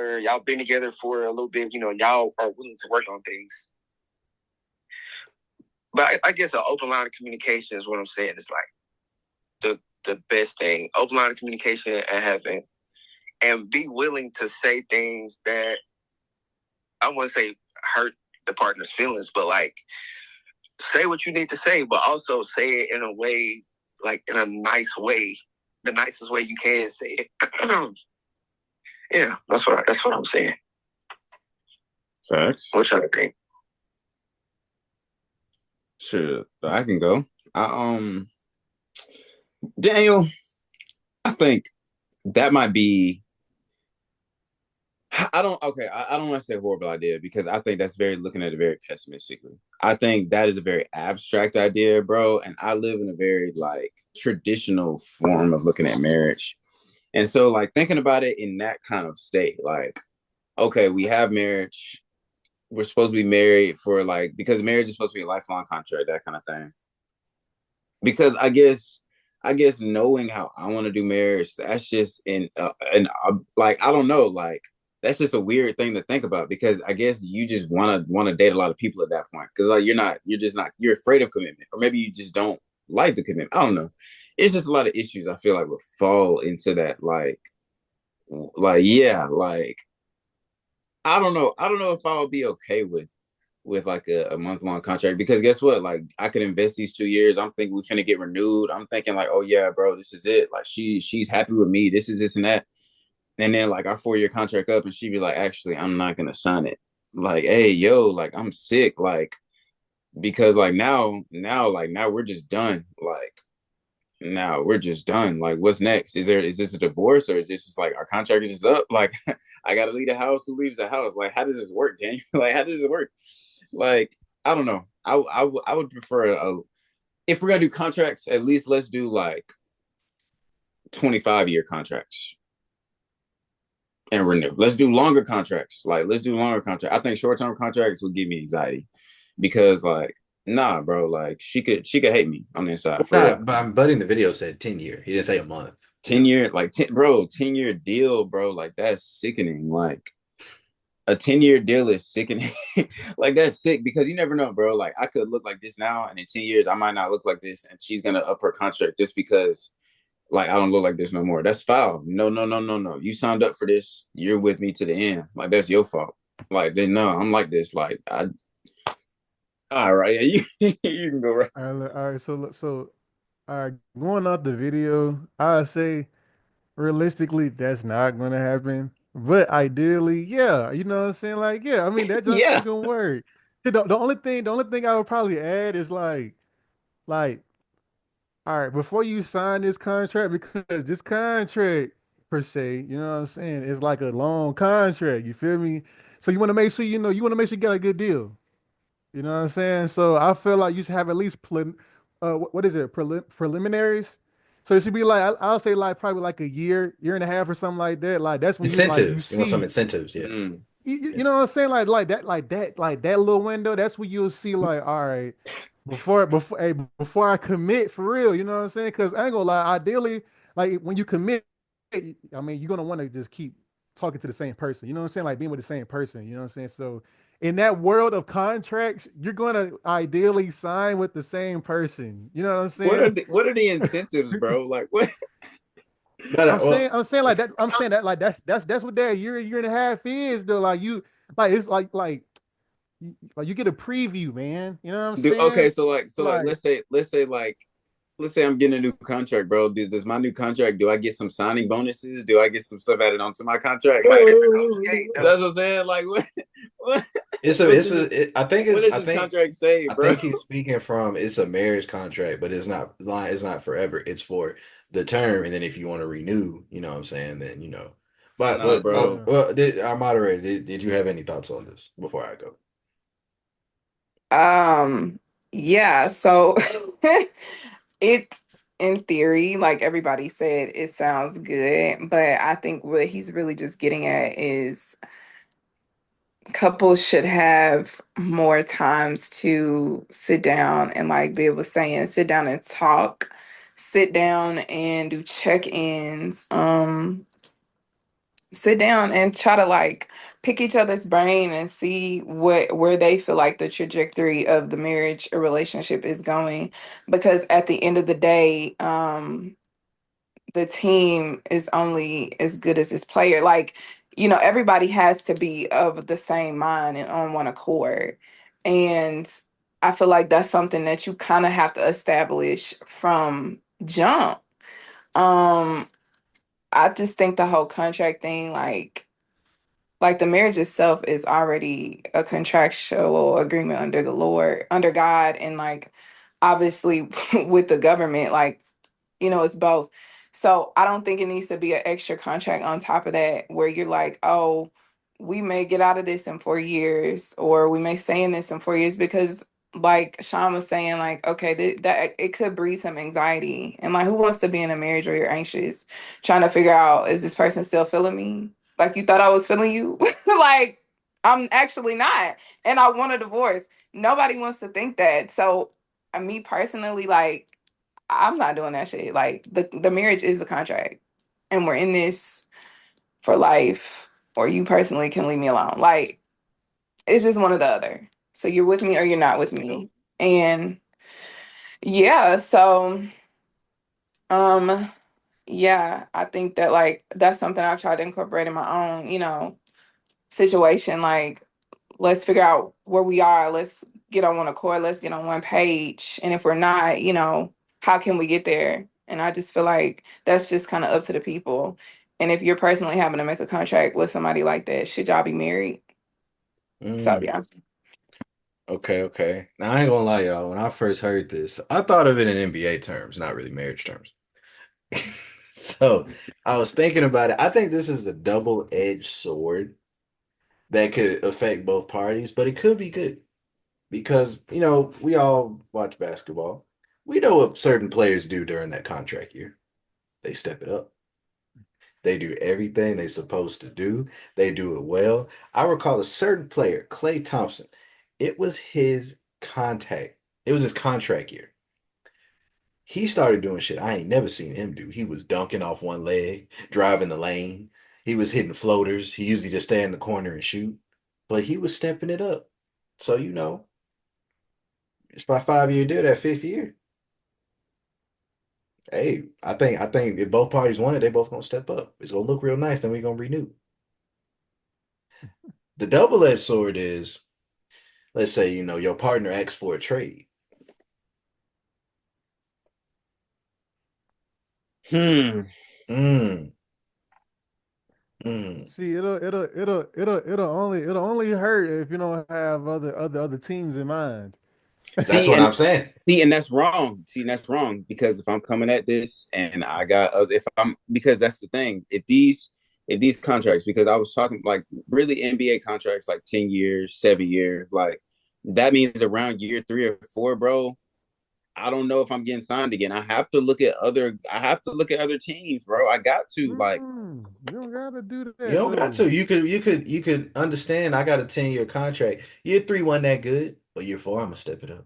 been together for a little bit, y'all are willing to work on things. But I guess an open line of communication is what I'm saying. It's like the best thing. Open line of communication and be willing to say things that I wouldn't say hurt the partner's feelings, but like say what you need to say, but also say it in a way, like in a nice way, the nicest way you can say it. Yeah, that's what I'm saying. facts. What y'all think? Sure, I can go. Daniel, I think that might be. I don't want to say horrible idea because I think that's very looking at it very pessimistically. I think that is a very abstract idea, bro. And I live in a very like traditional form of looking at marriage. And so like thinking about it in that kind of state, like, okay, we have marriage. We're supposed to be married for like because marriage is supposed to be a lifelong contract, that kind of thing. Because I guess knowing how I want to do marriage, that's just like I don't know, like that's just a weird thing to think about because I guess you just want to date a lot of people at that point because like you're afraid of commitment or maybe you just don't like the commitment. I don't know. It's just a lot of issues I feel like would fall into that yeah, like I don't know if I would be okay with like a month-long contract because guess what? Like I could invest these 2 years. I'm thinking we're gonna get renewed. I'm thinking like, oh yeah, bro, this is it. Like she's happy with me. This is this and that. And then like our 4 year contract up and she'd be like, actually, I'm not gonna sign it. Like, hey, yo, like I'm sick. Like, because like now we're just done. Like now we're just done. Like, what's next? Is this a divorce or is this just like our contract is just up? Like, I gotta leave the house. Who leaves the house? Like, how does this work, Daniel? Like, how does it work? Like, I don't know. I would prefer if we're gonna do contracts, at least let's do like 25-year contracts and renew. Let's do longer contracts. Like, let's do longer contracts. I think short-term contracts would give me anxiety because like, nah, bro, like she could hate me on the inside for real. But in the video said 10-year. He didn't say a month. 10-year, like 10-year deal, bro. Like that's sickening. Like a 10-year deal is sickening. Like that's sick because you never know, bro. Like I could look like this now, and in 10 years I might not look like this, and she's gonna up her contract just because like I don't look like this no more. That's foul. No, no, no, no, no. You signed up for this. You're with me to the end. Like that's your fault. Like then no, I'm like this. Like I all right, yeah, you can go right. All right. So, all right. Going off the video, I say realistically, that's not gonna happen. But ideally, yeah, you know what I'm saying? Like, yeah, I mean that Yeah. just gonna work. See, the only thing I would probably add is like, all right, before you sign this contract, because this contract per se, you know what I'm saying, is like a long contract. You feel me? So you want to make sure you want to make sure you get a good deal. You know what I'm saying? So I feel like you should have at least what is it? Preliminaries. So it should be like I'll say like probably like a year and a half or something like that. Like that's when you Incentives. You want some see incentives, yeah. you know what I'm saying? Like that little window, that's where you'll see like, all right, before I commit for real, you know what I'm saying? Because I ain't gonna lie, ideally, like when you commit, I mean, you're gonna want to just keep talking to the same person, you know what I'm saying? Like being with the same person, you know what I'm saying? So in that world of contracts, you're gonna ideally sign with the same person. You know what I'm saying? What are the incentives, bro? Like what? But I'm saying like that. I'm saying that like that's what that year and a half is though. Like you, like it's like you get a preview, man. You know what I'm Okay, saying? so like Like, let's say I'm getting a new contract, bro. Does my new contract, do I get some signing bonuses? Do I get some stuff added onto my contract? Like that's what I'm saying. Like what I think what it's does this contract say, I bro? think he's speaking from it's a marriage contract, but it's not forever. It's for the term, and then if you want to renew, you know what I'm saying, then you know. But Nah, bro. did our moderator did you have any thoughts on this before I go? Yeah, so it in theory, like everybody said, it sounds good, but I think what he's really just getting at is couples should have more times to sit down and like Bill was saying, sit down and talk, sit down and do check-ins, sit down and try to like pick each other's brain and see where they feel like the trajectory of the marriage or relationship is going, because at the end of the day, the team is only as good as its player. Like, everybody has to be of the same mind and on one accord. And I feel like that's something that you kind of have to establish from jump. Um, I just think the whole contract thing, like the marriage itself is already a contractual agreement under the Lord, under God, and like obviously with the government, like, it's both. So I don't think it needs to be an extra contract on top of that where you're like, oh, we may get out of this in 4 years, or we may stay in this in 4 years, because like Sean was saying, like, okay, that it could breed some anxiety. And like, who wants to be in a marriage where you're anxious, trying to figure out, is this person still feeling me? Like, you thought I was feeling you? Like, I'm actually not. And I want a divorce. Nobody wants to think that. So, me personally, like, I'm not doing that shit. Like, the marriage is the contract, and we're in this for life, or you personally can leave me alone. Like, it's just one or the other. So you're with me or you're not with me. And yeah, so um yeah, I think that like that's something I've tried to incorporate in my own, situation. Like, let's figure out where we are. Let's get on one accord. Let's get on one page. And if we're not, how can we get there? And I just feel like that's just kind of up to the people. And if you're personally having to make a contract with somebody like that, should y'all be married? So Mm, yeah. okay. Now I ain't gonna lie, y'all. When I first heard this, I thought of it in NBA terms, not really marriage terms. So I was thinking about it. I think this is a double-edged sword that could affect both parties, but it could be good because, we all watch basketball. We know what certain players do during that contract year. They step it up. They do everything they're supposed to do. They do it well. I recall a certain player, Klay Thompson. It was his contact. It was his contract year. He started doing shit I ain't never seen him do. He was dunking off one leg, driving the lane. He was hitting floaters. He usually just stay in the corner and shoot, but he was stepping it up. So, it's my 5 year deal, that fifth year. Hey, I think if both parties want it, they both gonna step up. It's gonna look real nice, then we gonna renew. The double-edged sword is, let's say, your partner asks for a trade. Hmm. Mm, mm. See, it'll only hurt if you don't have other teams in mind. That's See, what and I'm saying. and that's wrong. See, and that's wrong because if I'm coming at this and I got if I'm because that's the thing. If these contracts, because I was talking like really NBA contracts like 10 years, 7 years, like that means around year 3 or 4, bro. I don't know if I'm getting signed again. I have to look at other teams, bro. I got to like You don't gotta do You that don't got though. to. You could understand. I got a 10 year contract. Year three wasn't that good, but year four, I'm gonna step it up.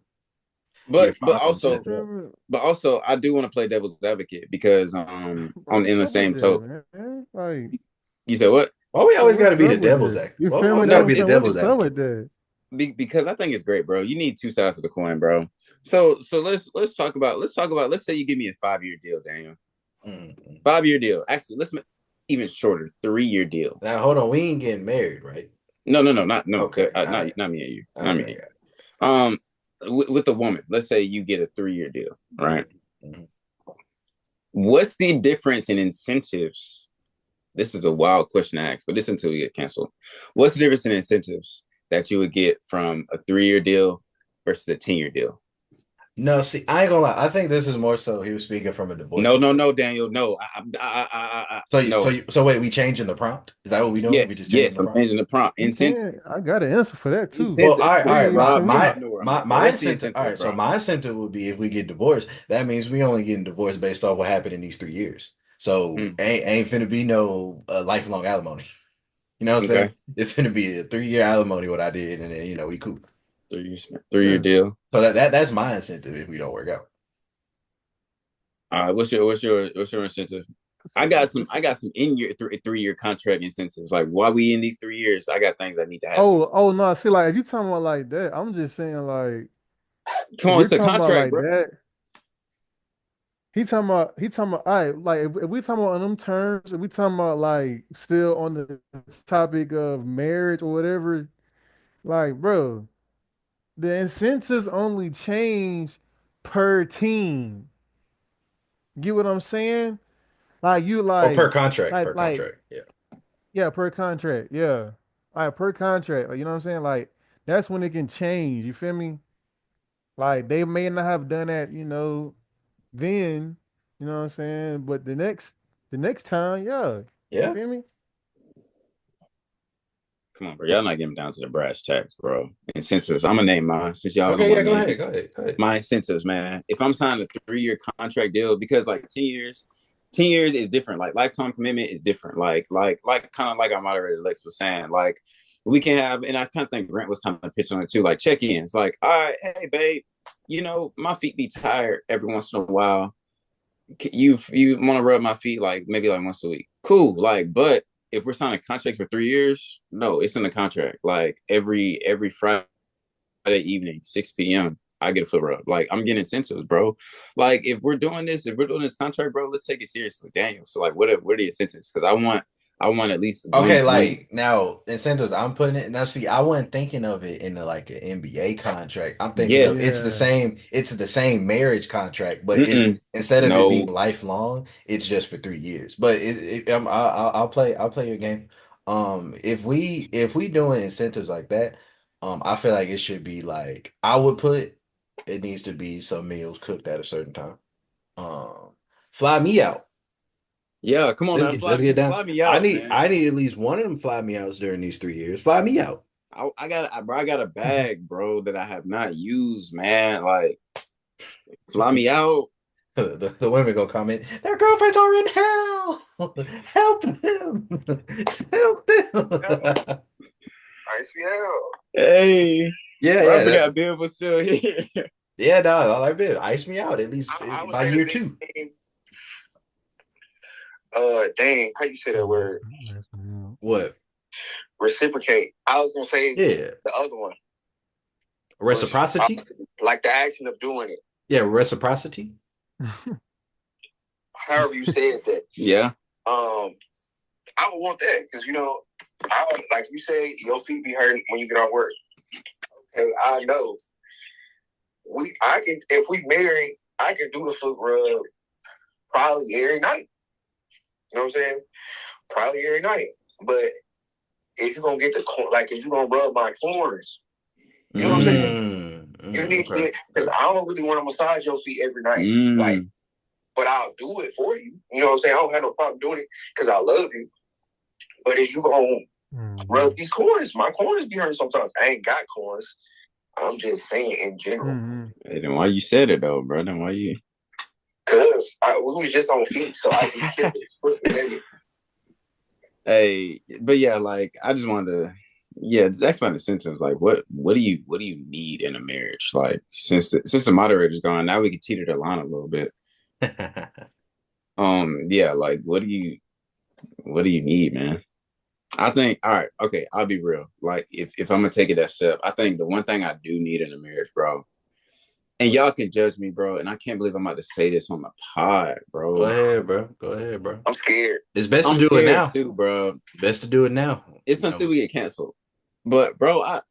Year but but five, I'm gonna You also step it feel up. me? but also I do want to play devil's advocate because on What's in the up with same that, token. man? Like, You said what? Why we always got to what's be the up with devil's that? advocate? You Why we feel me? always That's got what to No, I'm be the it, saying. devil's What's up with advocate? that? because I think it's great, bro. You need two sides of the coin, bro. So let's talk about let's say you give me a 5 year deal, Daniel. Mm. 5 year deal. Actually, let's make even shorter, 3 year deal. Now hold on, we ain't getting married, right? No, not no, Okay, all not right, not me and you, not me okay, and you. got Um, with a woman, let's say you get a 3 year deal, right? it. Mhm. What's the difference in incentives? This is a wild question to ask, but this until we get canceled. What's the difference in incentives that you would get from a 3 year deal versus a 10 year deal? No, see, I ain't gonna lie. I think this is more so he was speaking from a divorce No, no, perspective. no, Daniel. No, no. So wait, we changing the prompt? Is that what we doing? We Yes, just changing yes. the I'm prompt? changing the prompt. You can. Incentives. I got an answer for that too. Well, Incentives. all Feel right. me? My Feel Rob, me? my Rob knew where I'm my at, bro. my What's the incentive. All incentive, right. So bro? my incentive would be if we get divorced. That means we only getting divorced based off what happened in these 3 years. So Hmm, ain't finna be no lifelong alimony. You know what I'm saying? okay. It's finna be a 3 year alimony what I did, and then we cool. 3 year Yeah. deal. So that's my incentive if we don't work out. All right. What's your incentive? I got some. I got some in your 3 year contract incentives. Like, why we in these 3 years? I got things that need to happen. Oh no. See, like if you talking about like that, I'm just saying like Come if on, you're it's a talking about contract, like bro. that, he talking about all right, like if we talking about on them terms, if we talking about like still on the topic of marriage or whatever, like bro, the incentives only change per team. Get what I'm saying? Like you Or per like contract, like per like contract. Yeah. yeah, per contract. Yeah. All right, per contract. Like, you know what I'm saying? Like that's when it can change. You feel me? Like they may not have done that, then, You know what I'm saying? But the next time, yeah. You Yeah. feel me? Come on, bro. Y'all not getting down to the brass tacks, bro. Incentives. I'm gonna name mine since y'all don't Okay, yeah, want to go name ahead, it. go ahead, go ahead. My incentives, man. If I'm signing a 3-year contract deal, because like 10 years is different. Like lifetime commitment is different. Like kind of like our moderator Lex was saying. Like we can have, and I kind of think Grant was kind of pitching on it too. Like check-ins. Like, all right, hey babe, my feet be tired every once in a while. You want to rub my feet like maybe like once a week. Cool. Like, but if we're signing a contract for 3 years, no, it's in the contract. Like every Friday evening, 6 p.m. I get a foot rub. Like I'm getting incentives, bro. Like if we're doing this contract, bro, let's take it seriously, Daniel. So like, what are the incentives? Because I want at least Okay, one. like now incentives, I'm putting it now. See, I wasn't thinking of it in like an NBA contract. I'm thinking of Yes. Yeah. it's the same marriage contract, but it's Mm-mm. instead of it being No. lifelong, it's just for 3 years. But I'll play your game. If we doing incentives like that, I feel like it should be like I would put it needs to be some meals cooked at a certain time. Um, fly me out. Yeah. Come on now, Let's get down. fly me out, I man. need at least one of them fly me outs during these 3 years. Fly me out. I got a bag, bro, that I have not used, man. Like fly me out. The women gonna comment. Their girlfriends are in hell. Help them. Help them. Ice me out. Hey, Yeah, bro, I yeah, forgot Bill was still here. yeah. No, I like it. Ice me out at least I would by say the year big two. thing. Dang, how you say that word? What? Reciprocate. I was gonna say Yeah, the other one. reciprocity. Like the action of doing it. Yeah, reciprocity. However you said that. Yeah. I would want that because I was like you say, your feet be hurting when you get off work. Okay, I know. I can if we marry, I can do the foot rub probably every night. You know what I'm saying? Probably every night. But if you're gonna get if you're gonna rub my corners, you know what I'm saying? You need to get because I don't really want to massage your feet every night. Like, but I'll do it for you. You know what I'm saying? I don't have no problem doing it because I love you. But if you gonna rub these corners, my corners be hurting sometimes. I ain't got corners. I'm just saying in general. Hey, then why you said it though, bro? Then why you? Because we was just on feet, so I just kept it. Hey, but yeah, like I just wanted to, yeah, that's my incentives. Like, what do you need in a marriage? Like, since the moderator's gone, now we can teeter the line a little bit. Yeah, like, what do you need, man? I think, all right, okay, I'll be real. Like, if I'm gonna take it that step, I think the one thing I do need in a marriage, bro, and y'all can judge me, bro, and I can't believe I'm about to say this on the pod, bro. Go ahead, bro. Go ahead, bro. I'm scared. It's best to do it now, too, bro. Best to do it now. It's until we get canceled. But, bro, all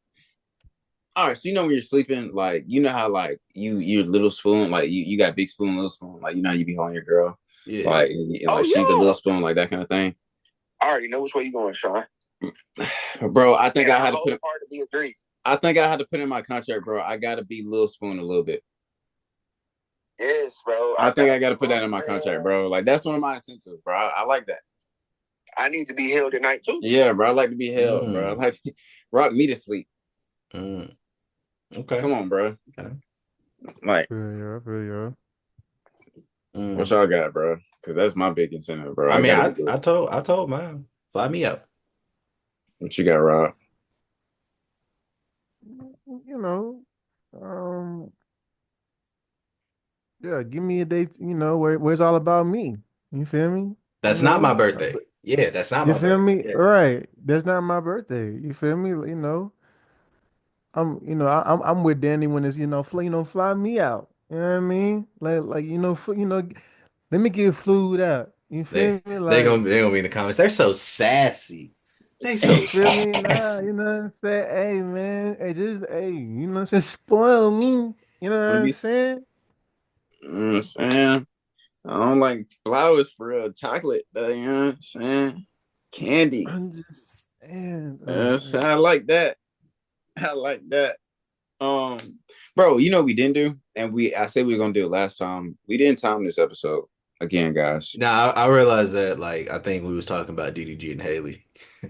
right, so when you're sleeping, like how like you little spoon, like you got big spoon, little spoon, like how you be holding your girl, yeah, like she the little spoon, like that kind of thing. I already know which way you're going, Sean. Bro, I think I had to put. I think I had to put in my contract, bro. I gotta be little spoon a little bit. Yes, bro. I think I gotta put that in my contract, bro. Like that's one of my incentives, bro. I like that. I need to be held at night too. Yeah, bro. I like to be held, bro. I like rock me to sleep. Okay. Come on, bro. Okay. Like, I feel you. What y'all got, bro? Because that's my big incentive, bro. I mean, I told mine. Fly me up. What you got, Rob? Yeah, give me a date, where it's all about me. You feel me? That's not my birthday. Yeah, that's not my birthday. You feel me? Yeah. Right. That's not my birthday. You feel me? I'm with Danny when it's, fly me out. You know what I mean? Like, let me get flued out. You feel me? Like they gonna be in the comments. They're so sassy. They so feel me? Nah, sassy. you know what I'm saying? Hey man, you know what I'm saying? Spoil me. You know what I'm saying? You know what I'm saying? I don't like flowers for real. Chocolate, though, you know what I'm saying? Candy. I'm just saying. I like that. I like that. Bro, we didn't do, and I said we were gonna do it last time. We didn't time this episode. again, guys. Now I realized that like I think we was talking about DDG and Haley.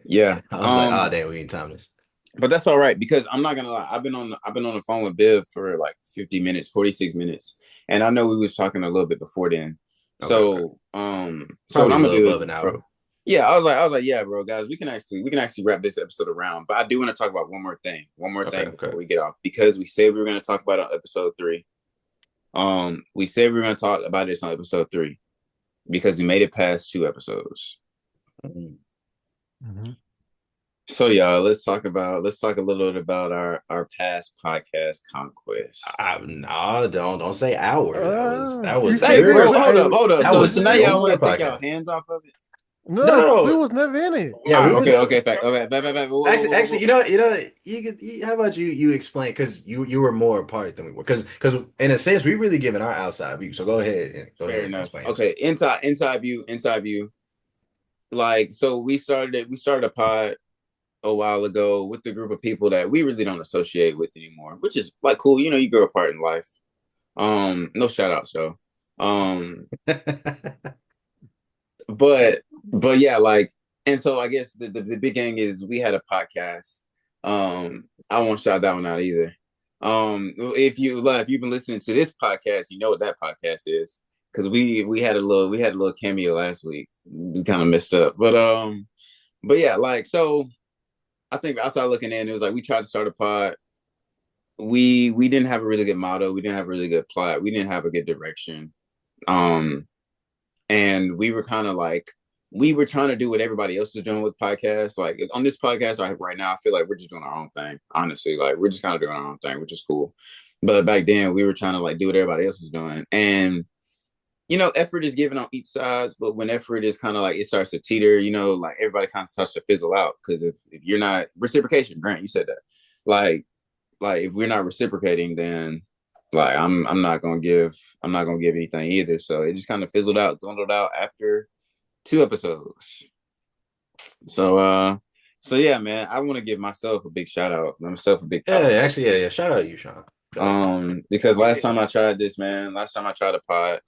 Yeah. I was like, oh damn, we ain't time this. But that's all right because I'm not gonna lie. I've been on the phone with Biv for like 50 minutes, 46 minutes, and I know we was talking a little bit before then. So Probably so what I'm a gonna little do above is, an hour. bro. Yeah, I was like, yeah, bro, guys, we can actually wrap this episode around. But I do want to talk about one more thing before we get off because we said we were gonna talk about it on episode 3. We said we were gonna talk about this on episode 3 because we made it past 2 episodes. Mm-hmm. So y'all, let's talk a little bit about our past podcast conquest. No, don't say our. That was Hey, very, bro, hold up. That So now y'all want to take podcast. y'all hands off of it? No, we was never in it. Yeah, we was, okay. Back. Actually, how about you explain because you were more a part than we were because in a sense we really giving our outside view. So go ahead and explain. Okay, inside view. Like, so we started a pod a while ago with the group of people that we really don't associate with anymore, which is like cool. You know, you grow apart in life. No shout outs though. But yeah, like, and so I guess the big thing is we had a podcast. I won't shout that one out either. If you've been listening to this podcast, you know what that podcast is because we had a little cameo last week. We kind of messed up, but yeah, like so. I think outside looking in, it was like we tried to start a pod. We didn't have a really good motto. We didn't have a really good plot. We didn't have a good direction. And we were kind of like we were trying to do what everybody else was doing with podcasts. Like on this podcast, right now, I feel like we're just doing our own thing. Honestly, like we're just kind of doing our own thing, which is cool. But back then, we were trying to like do what everybody else was doing, and you know, effort is given on each side, but when effort is kind of like it starts to teeter, you know, like everybody kind of starts to fizzle out because if you're not reciprocation, Grant, you said that, like if we're not reciprocating, then like I'm not gonna give anything either. So it just kind of dwindled out after 2 episodes. So yeah, man, I want to give myself a big shout out. Myself a big yeah. Shout out you, Sean. Because last time I tried a pod,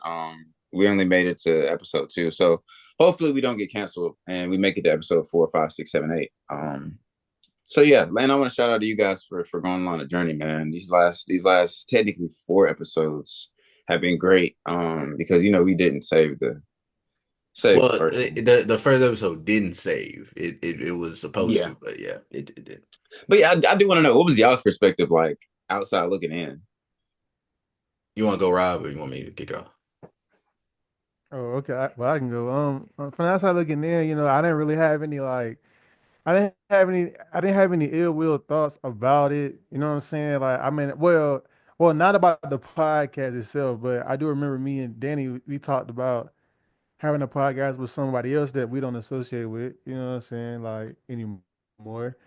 we only made it to episode 2. So hopefully we don't get canceled and we make it to episode 4, 5, 6, 7, 8. So yeah, man, I want to shout out to you guys for going on a journey, man. These last technically 4 episodes have been great. Because you know we didn't save the the first episode didn't save it. It was supposed to, but yeah, it did. But yeah, I do want to know what was y'all's perspective like outside looking in. You want to go, Rob, or you want me to kick it off? Oh, okay. I can go. From the outside looking in, you know, I didn't really have any like, I didn't have any ill will thoughts about it. You know what I'm saying? Like, I mean, well, not about the podcast itself, but I do remember me and Danny, we talked about having a podcast with somebody else that we don't associate with. You know what I'm saying? Like anymore.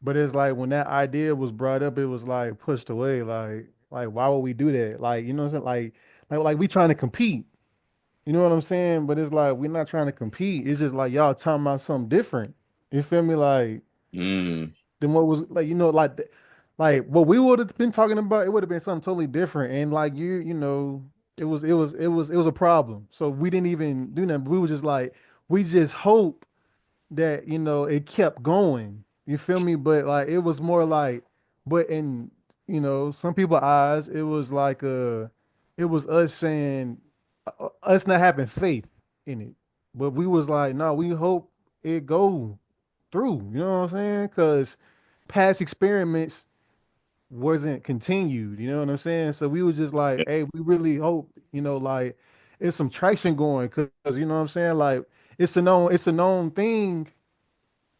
But it's like when that idea was brought up, it was like pushed away. Like why would we do that? Like, you know what I'm saying? Like we trying to compete. You know what I'm saying? But it's like we're not trying to compete. It's just like y'all talking about something different. You feel me? Like than what was like, you know, like what we would have been talking about, it would have been something totally different. And like you know, it was a problem. So we didn't even do nothing. We were just like, we just hope that, you know, it kept going. You feel me? But like it was more like, but in, you know, some people's eyes, it was like it was us saying us not having faith in it. But we was like, no, we hope it go through. You know what I'm saying? Because past experiments wasn't continued. You know what I'm saying? So we was just like, hey, we really hope, you know, like it's some traction going because you know what I'm saying? Like it's a known thing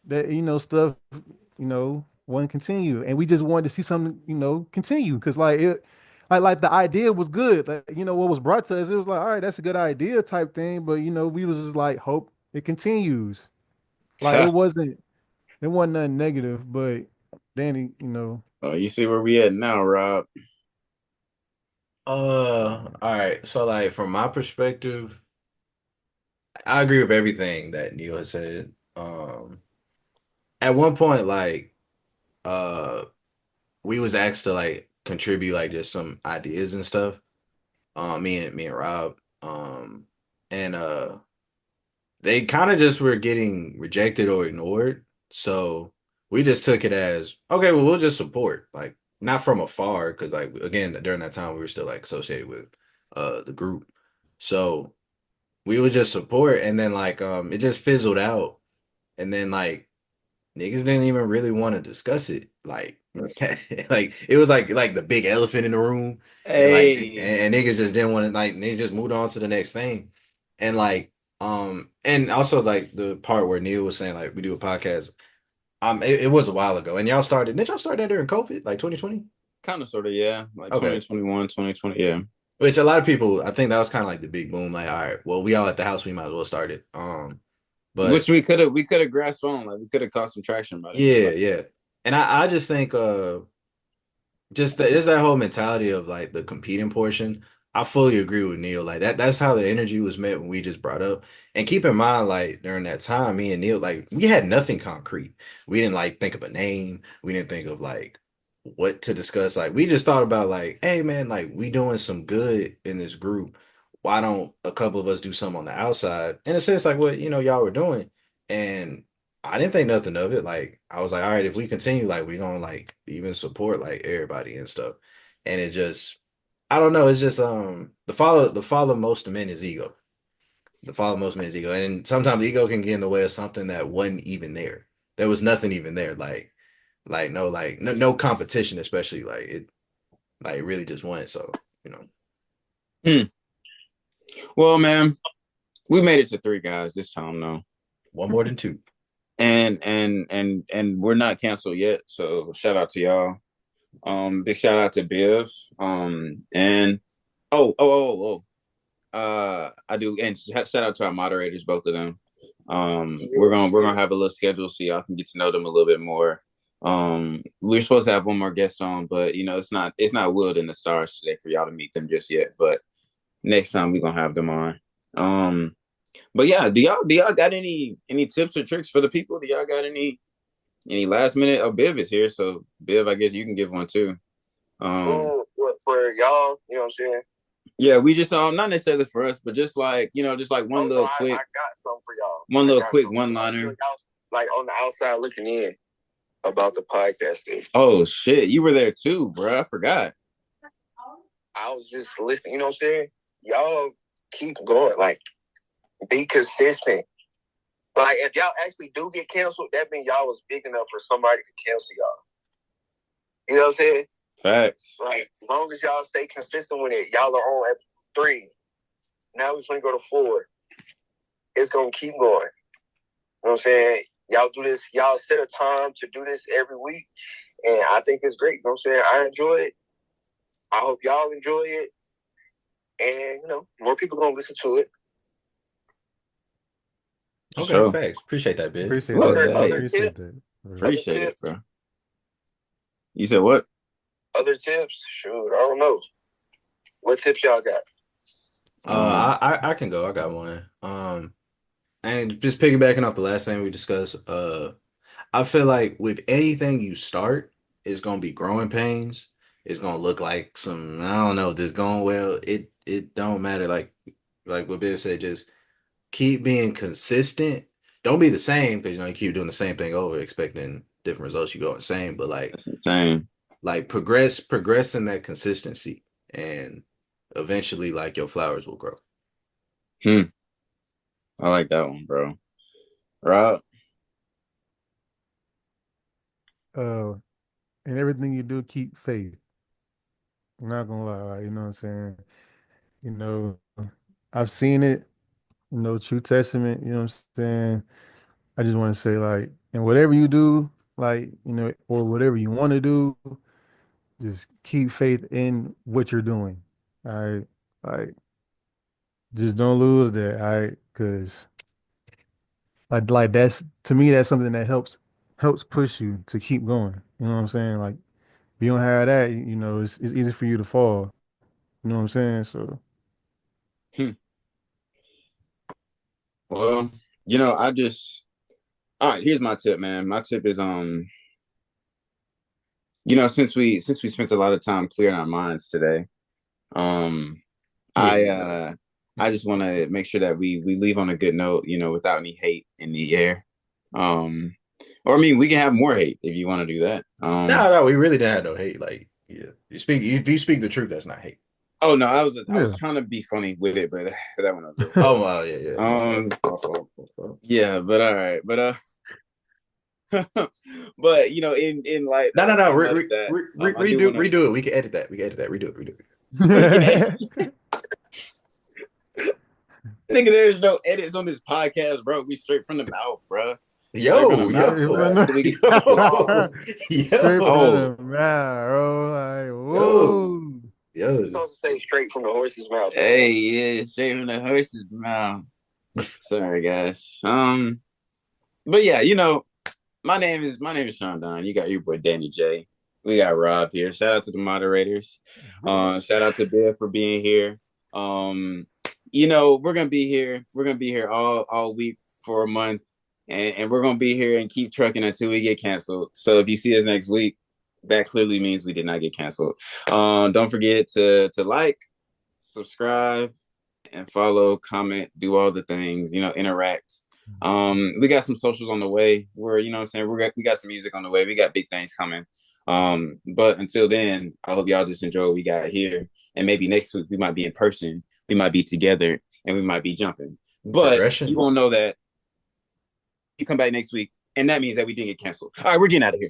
that you know stuff wouldn't continue, and we just wanted to see something continue because like it, like the idea was good, like you know what was brought to us, it was like all right, that's a good idea type thing, but you know we was just like hope it continues. Like it wasn't nothing negative, but Danny, Oh, you see where we at now, Rob? All right. So like from my perspective, I agree with everything that Neil has said. At one point, like, uh, we was asked to like contribute like just some ideas and stuff. Me and Rob. and they kind of just were getting rejected or ignored. So we just took it as okay, well, we'll just support, like not from afar, because like again during that time we were still like associated with the group. So we would just support, and then like it just fizzled out, and then like niggas didn't even really want to discuss it. Like like it was like the big elephant in the room, and like Hey, and niggas just didn't want to, like they just moved on to the next thing, and like and also like the part where Neil was saying like we do a podcast. It was a while ago, and didn't y'all start that during COVID, like 2020? kind of, sort of, yeah. Like Okay. 2021, 2020, yeah. Which a lot of people, I think that was kind of like the big boom. Like, all right, well, we all at the house, we might as well start it. But Which we could have grasped on. Like we could have caught some traction by then. yeah, Like, yeah. And I just think just that whole mentality of like the competing portion. I fully agree with Neil. Like that's how the energy was met when we just brought up. And keep in mind, like during that time, me and Neil, like we had nothing concrete. We didn't like think of a name. We didn't think of like what to discuss. Like we just thought about like, hey man, like we doing some good in this group. Why don't a couple of us do something on the outside? In a sense, like what y'all were doing. And I didn't think nothing of it. Like I was like, all right, if we continue, like we gonna like even support like everybody and stuff. And it just, I don't know. It's just the follow most of men is ego. The follow most men is ego, and sometimes ego can get in the way of something that wasn't even there. There was nothing even there. No competition, especially like it really just went. So you know, hmm. Well, man, we made it to 3 guys this time, though. one more than two. And we're not canceled yet. So shout out to y'all. Big shout out to Biv. And I do, and shout out to our moderators, both of them. We're gonna have a little schedule so y'all can get to know them a little bit more. We're supposed to have one more guest on, but it's not willed in the stars today for y'all to meet them just yet. But next time we're gonna have them on. But yeah, do y'all got any tips or tricks for the people? Do y'all got any last minute? Oh, Biv is here, so Biv, I guess you can give one too. For y'all, you know what I'm saying? Yeah, we just not necessarily for us, but just like one little quick. I got some for y'all. One little quick one liner. Like on the outside looking in about the podcast thing. Oh shit, you were there too, bro. I forgot. I was just listening. You know what I'm saying? Y'all keep going. Like, be consistent. Like, if y'all actually do get canceled, that means y'all was big enough for somebody to cancel y'all. You know what I'm saying? Facts. Like, as long as y'all stay consistent with it, y'all are on at 3. Now we're going to go to 4. It's going to keep going. You know what I'm saying? Y'all do this. Y'all set a time to do this every week. And I think it's great. You know what I'm saying? I enjoy it. I hope y'all enjoy it. And, more people going to listen to it. Okay, sure. Thanks. Appreciate that, bitch. Appreciate that. Appreciate it, bro. You said what? Other tips? Shoot, I don't know. What tips y'all got? I can go. I got one. And just piggybacking off the last thing we discussed, I feel like with anything you start, it's gonna be growing pains. It's gonna look like some, I don't know, this going well. It don't matter. Like what Bill said, just keep being consistent. Don't be the same because you keep doing the same thing over, expecting different results. You go insane, but That's insane. like progress in that consistency, and eventually, like your flowers will grow. I like that one, bro. Rob? And everything you do, keep faith. I'm not gonna lie, you know what I'm saying? You know, I've seen it, true testament, you know what I'm saying? I just want to say, like, and whatever you do, like, or whatever you want to do, just keep faith in what you're doing. All right. Like, just don't lose that. All right. Because like that's, to me, that's something that helps push you to keep going. You know what I'm saying? Like, if you don't have that, it's easy for you to fall. You know what I'm saying? So Well, all right, here's my tip, man. My tip is since we spent a lot of time clearing our minds today, I I just want to make sure that we leave on a good note, without any hate in the air. Or I mean, we can have more hate if you want to do that. No, we really didn't have no hate. Like, yeah, if you speak the truth, that's not hate. Oh no, I was Yeah. trying to be funny with it, but that one was Oh well, yeah. My fault. yeah, but all right, but but in light No. of that, Redo it. We can edit that. Redo it. Nigga, there's no edits on this podcast, bro. We straight from the mouth, bro. Yo. Straight Straight from Oh. the mouth, bro. Like, whoa. Yo. Supposed to say straight from the horse's mouth. Hey, yeah, straight from the horse's mouth. Sorry, guys. But yeah, my name is Sean Don. You got your boy Danny J. We got Rob here. Shout out to the moderators. Shout out to Bill for being here. We're gonna be here. We're gonna be here all week for a month, and we're gonna be here and keep trucking until we get canceled. So if you see us next week, that clearly means we did not get canceled. Don't forget to like, subscribe, and follow, comment, do all the things, interact. We got some socials on the way. We got some music on the way. We got big things coming. But until then, I hope y'all just enjoy what we got here. And maybe next week we might be in person, we might be together, and we might be jumping. But you won't know that. You come back next week, and that means that we didn't get canceled. All right, we're getting out of here.